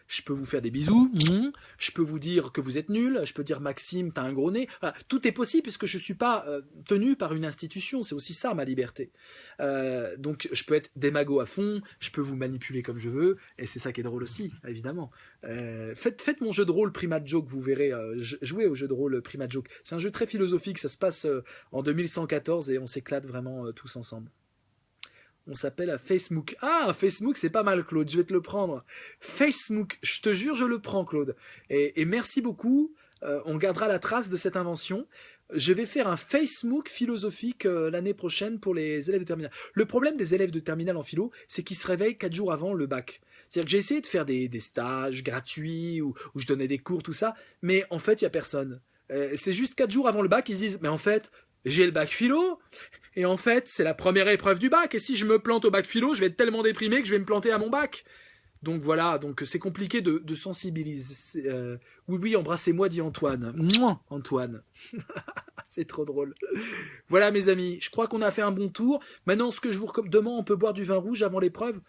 je peux vous faire des bisous, je peux vous dire que vous êtes nul, je peux dire Maxime, t'as un gros nez, voilà, tout est possible puisque je suis pas tenu par une institution, c'est aussi ça ma liberté. Donc je peux être démago à fond, je peux vous manipuler comme je veux, et c'est ça qui est drôle aussi, évidemment. Faites mon jeu de rôle Primate Joke, vous verrez, jouez au jeu de rôle Primate Joke. C'est un jeu très philosophique, ça se passe en 2114 et on s'éclate vraiment tous ensemble. On s'appelle à Facebook. Ah, Facebook, c'est pas mal, Claude. Je vais te le prendre. Facebook, je te jure, je le prends, Claude. Et merci beaucoup. On gardera la trace de cette invention. Je vais faire un Facebook philosophique l'année prochaine pour les élèves de terminale. Le problème des élèves de terminale en philo, c'est qu'ils se réveillent 4 jours avant le bac. C'est-à-dire que j'ai essayé de faire des stages gratuits où je donnais des cours, tout ça, mais en fait, il n'y a personne. C'est juste 4 jours avant le bac, ils se disent, mais en fait, j'ai le bac philo, et en fait, c'est la première épreuve du bac, et si je me plante au bac philo, je vais être tellement déprimé que je vais me planter à mon bac. Donc voilà, donc c'est compliqué de sensibiliser. Oui, embrassez-moi, dit Antoine. Mouah, Antoine. C'est trop drôle. Voilà, mes amis, je crois qu'on a fait un bon tour. Maintenant, ce que je vous recommande, demain, on peut boire du vin rouge avant l'épreuve.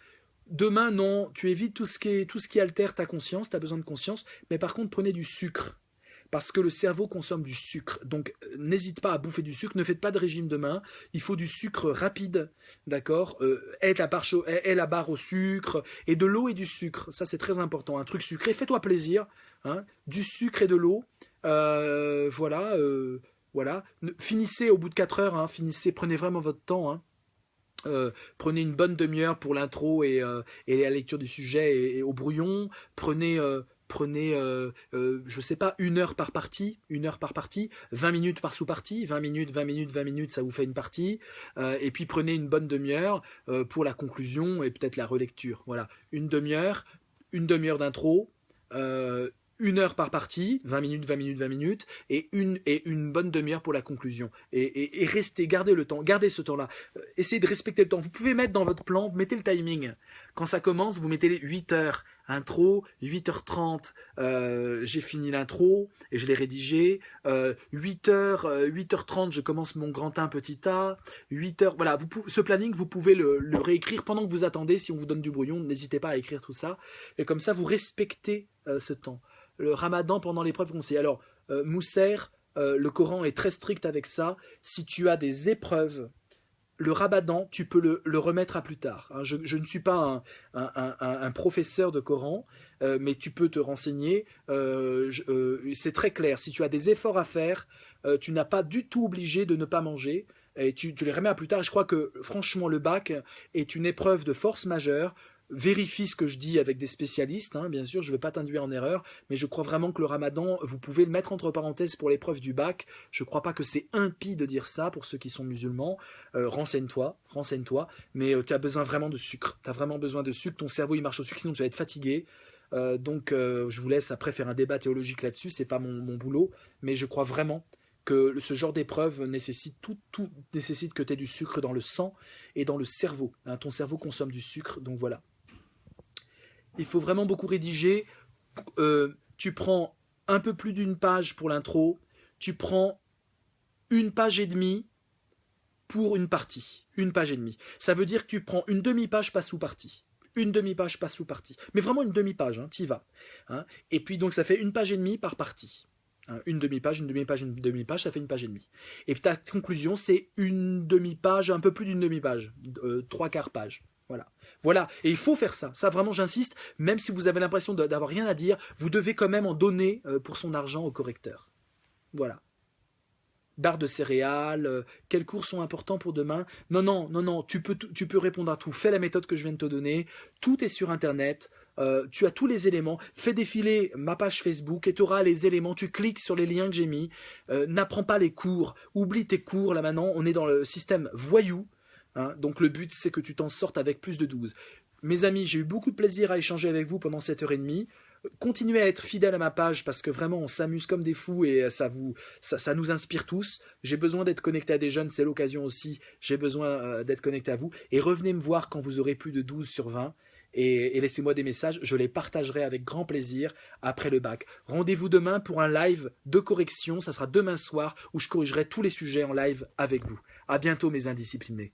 Demain, non, tu évites tout ce qui altère ta conscience, tu as besoin de conscience, mais par contre, prenez du sucre. Parce que le cerveau consomme du sucre. Donc, n'hésite pas à bouffer du sucre. Ne faites pas de régime demain. Il faut du sucre rapide, d'accord, aie la barre au sucre, et de l'eau et du sucre. Ça, c'est très important. Un truc sucré, fais-toi plaisir. Hein, du sucre et de l'eau. Voilà. Finissez au bout de 4 heures. Hein, prenez vraiment votre temps. Hein. Prenez une bonne demi-heure pour l'intro et la lecture du sujet et au brouillon. Prenez je sais pas, 1 heure par partie, 20 minutes par sous-partie, 20 minutes, ça vous fait une partie, et puis prenez une bonne demi-heure pour la conclusion et peut-être la relecture. Voilà, une demi-heure d'intro, 1 heure par partie, 20 minutes, et une bonne demi-heure pour la conclusion. Et restez, gardez le temps, gardez ce temps-là. Essayez de respecter le temps. Vous pouvez mettre dans votre plan, mettez le timing. Quand ça commence, vous mettez les 8 heures. Intro, 8h30, j'ai fini l'intro et je l'ai rédigé. 8h30, je commence mon grand 1 petit A. 8h, voilà, ce planning, vous pouvez le réécrire pendant que vous attendez. Si on vous donne du brouillon, n'hésitez pas à écrire tout ça. Et comme ça, vous respectez ce temps. Le ramadan pendant l'épreuve conseillée. Alors, Mousser, le Coran est très strict avec ça. Si tu as des épreuves, le ramadan, tu peux le remettre à plus tard. Hein, je ne suis pas un professeur de Coran, mais tu peux te renseigner. C'est très clair. Si tu as des efforts à faire, tu n'as pas du tout obligé de ne pas manger. et tu les remets à plus tard. Je crois que franchement le bac est une épreuve de force majeure. Vérifie ce que je dis avec des spécialistes, hein, bien sûr, je ne veux pas t'induire en erreur, mais je crois vraiment que le ramadan, vous pouvez le mettre entre parenthèses pour l'épreuve du bac. Je ne crois pas que c'est impie de dire ça pour ceux qui sont musulmans. Renseigne-toi, mais tu as besoin vraiment de sucre. Tu as vraiment besoin de sucre, ton cerveau il marche au sucre, sinon tu vas être fatigué. Donc je vous laisse après faire un débat théologique là-dessus, c'est pas mon boulot, mais je crois vraiment que ce genre d'épreuve nécessite tout nécessite que tu aies du sucre dans le sang et dans le cerveau. Hein, ton cerveau consomme du sucre, donc voilà. Il faut vraiment beaucoup rédiger. Tu prends un peu plus d'une page pour l'intro, tu prends une page et demie pour une partie. Une page et demie. Ça veut dire que tu prends une demi-page pas sous-partie. Une demi-page pas sous-partie. Mais vraiment une demi-page, hein, t'y vas. Hein. Et puis donc ça fait une page et demie par partie. Hein, une demi-page, ça fait une page et demie. Et puis ta conclusion, c'est une demi-page, un peu plus d'une demi-page. Trois quarts page. Voilà, et il faut faire ça. Ça, vraiment, j'insiste. Même si vous avez l'impression d'avoir rien à dire, vous devez quand même en donner pour son argent au correcteur. Voilà. Barre de céréales, quels cours sont importants pour demain? Non, tu peux répondre à tout. Fais la méthode que je viens de te donner. Tout est sur Internet. Tu as tous les éléments. Fais défiler ma page Facebook et tu auras les éléments. Tu cliques sur les liens que j'ai mis. N'apprends pas les cours. Oublie tes cours. Là, maintenant, on est dans le système voyou. Hein, donc le but, c'est que tu t'en sortes avec plus de 12. Mes amis, j'ai eu beaucoup de plaisir à échanger avec vous pendant cette heure et demie. Continuez à être fidèles à ma page parce que vraiment on s'amuse comme des fous et ça nous inspire tous. J'ai besoin d'être connecté à des jeunes, c'est l'occasion aussi. J'ai besoin d'être connecté à vous. Et revenez me voir quand vous aurez plus de 12 sur 20. Et laissez-moi des messages, je les partagerai avec grand plaisir après le bac. Rendez-vous demain pour un live de correction, ça sera demain soir où je corrigerai tous les sujets en live avec vous. À bientôt mes indisciplinés.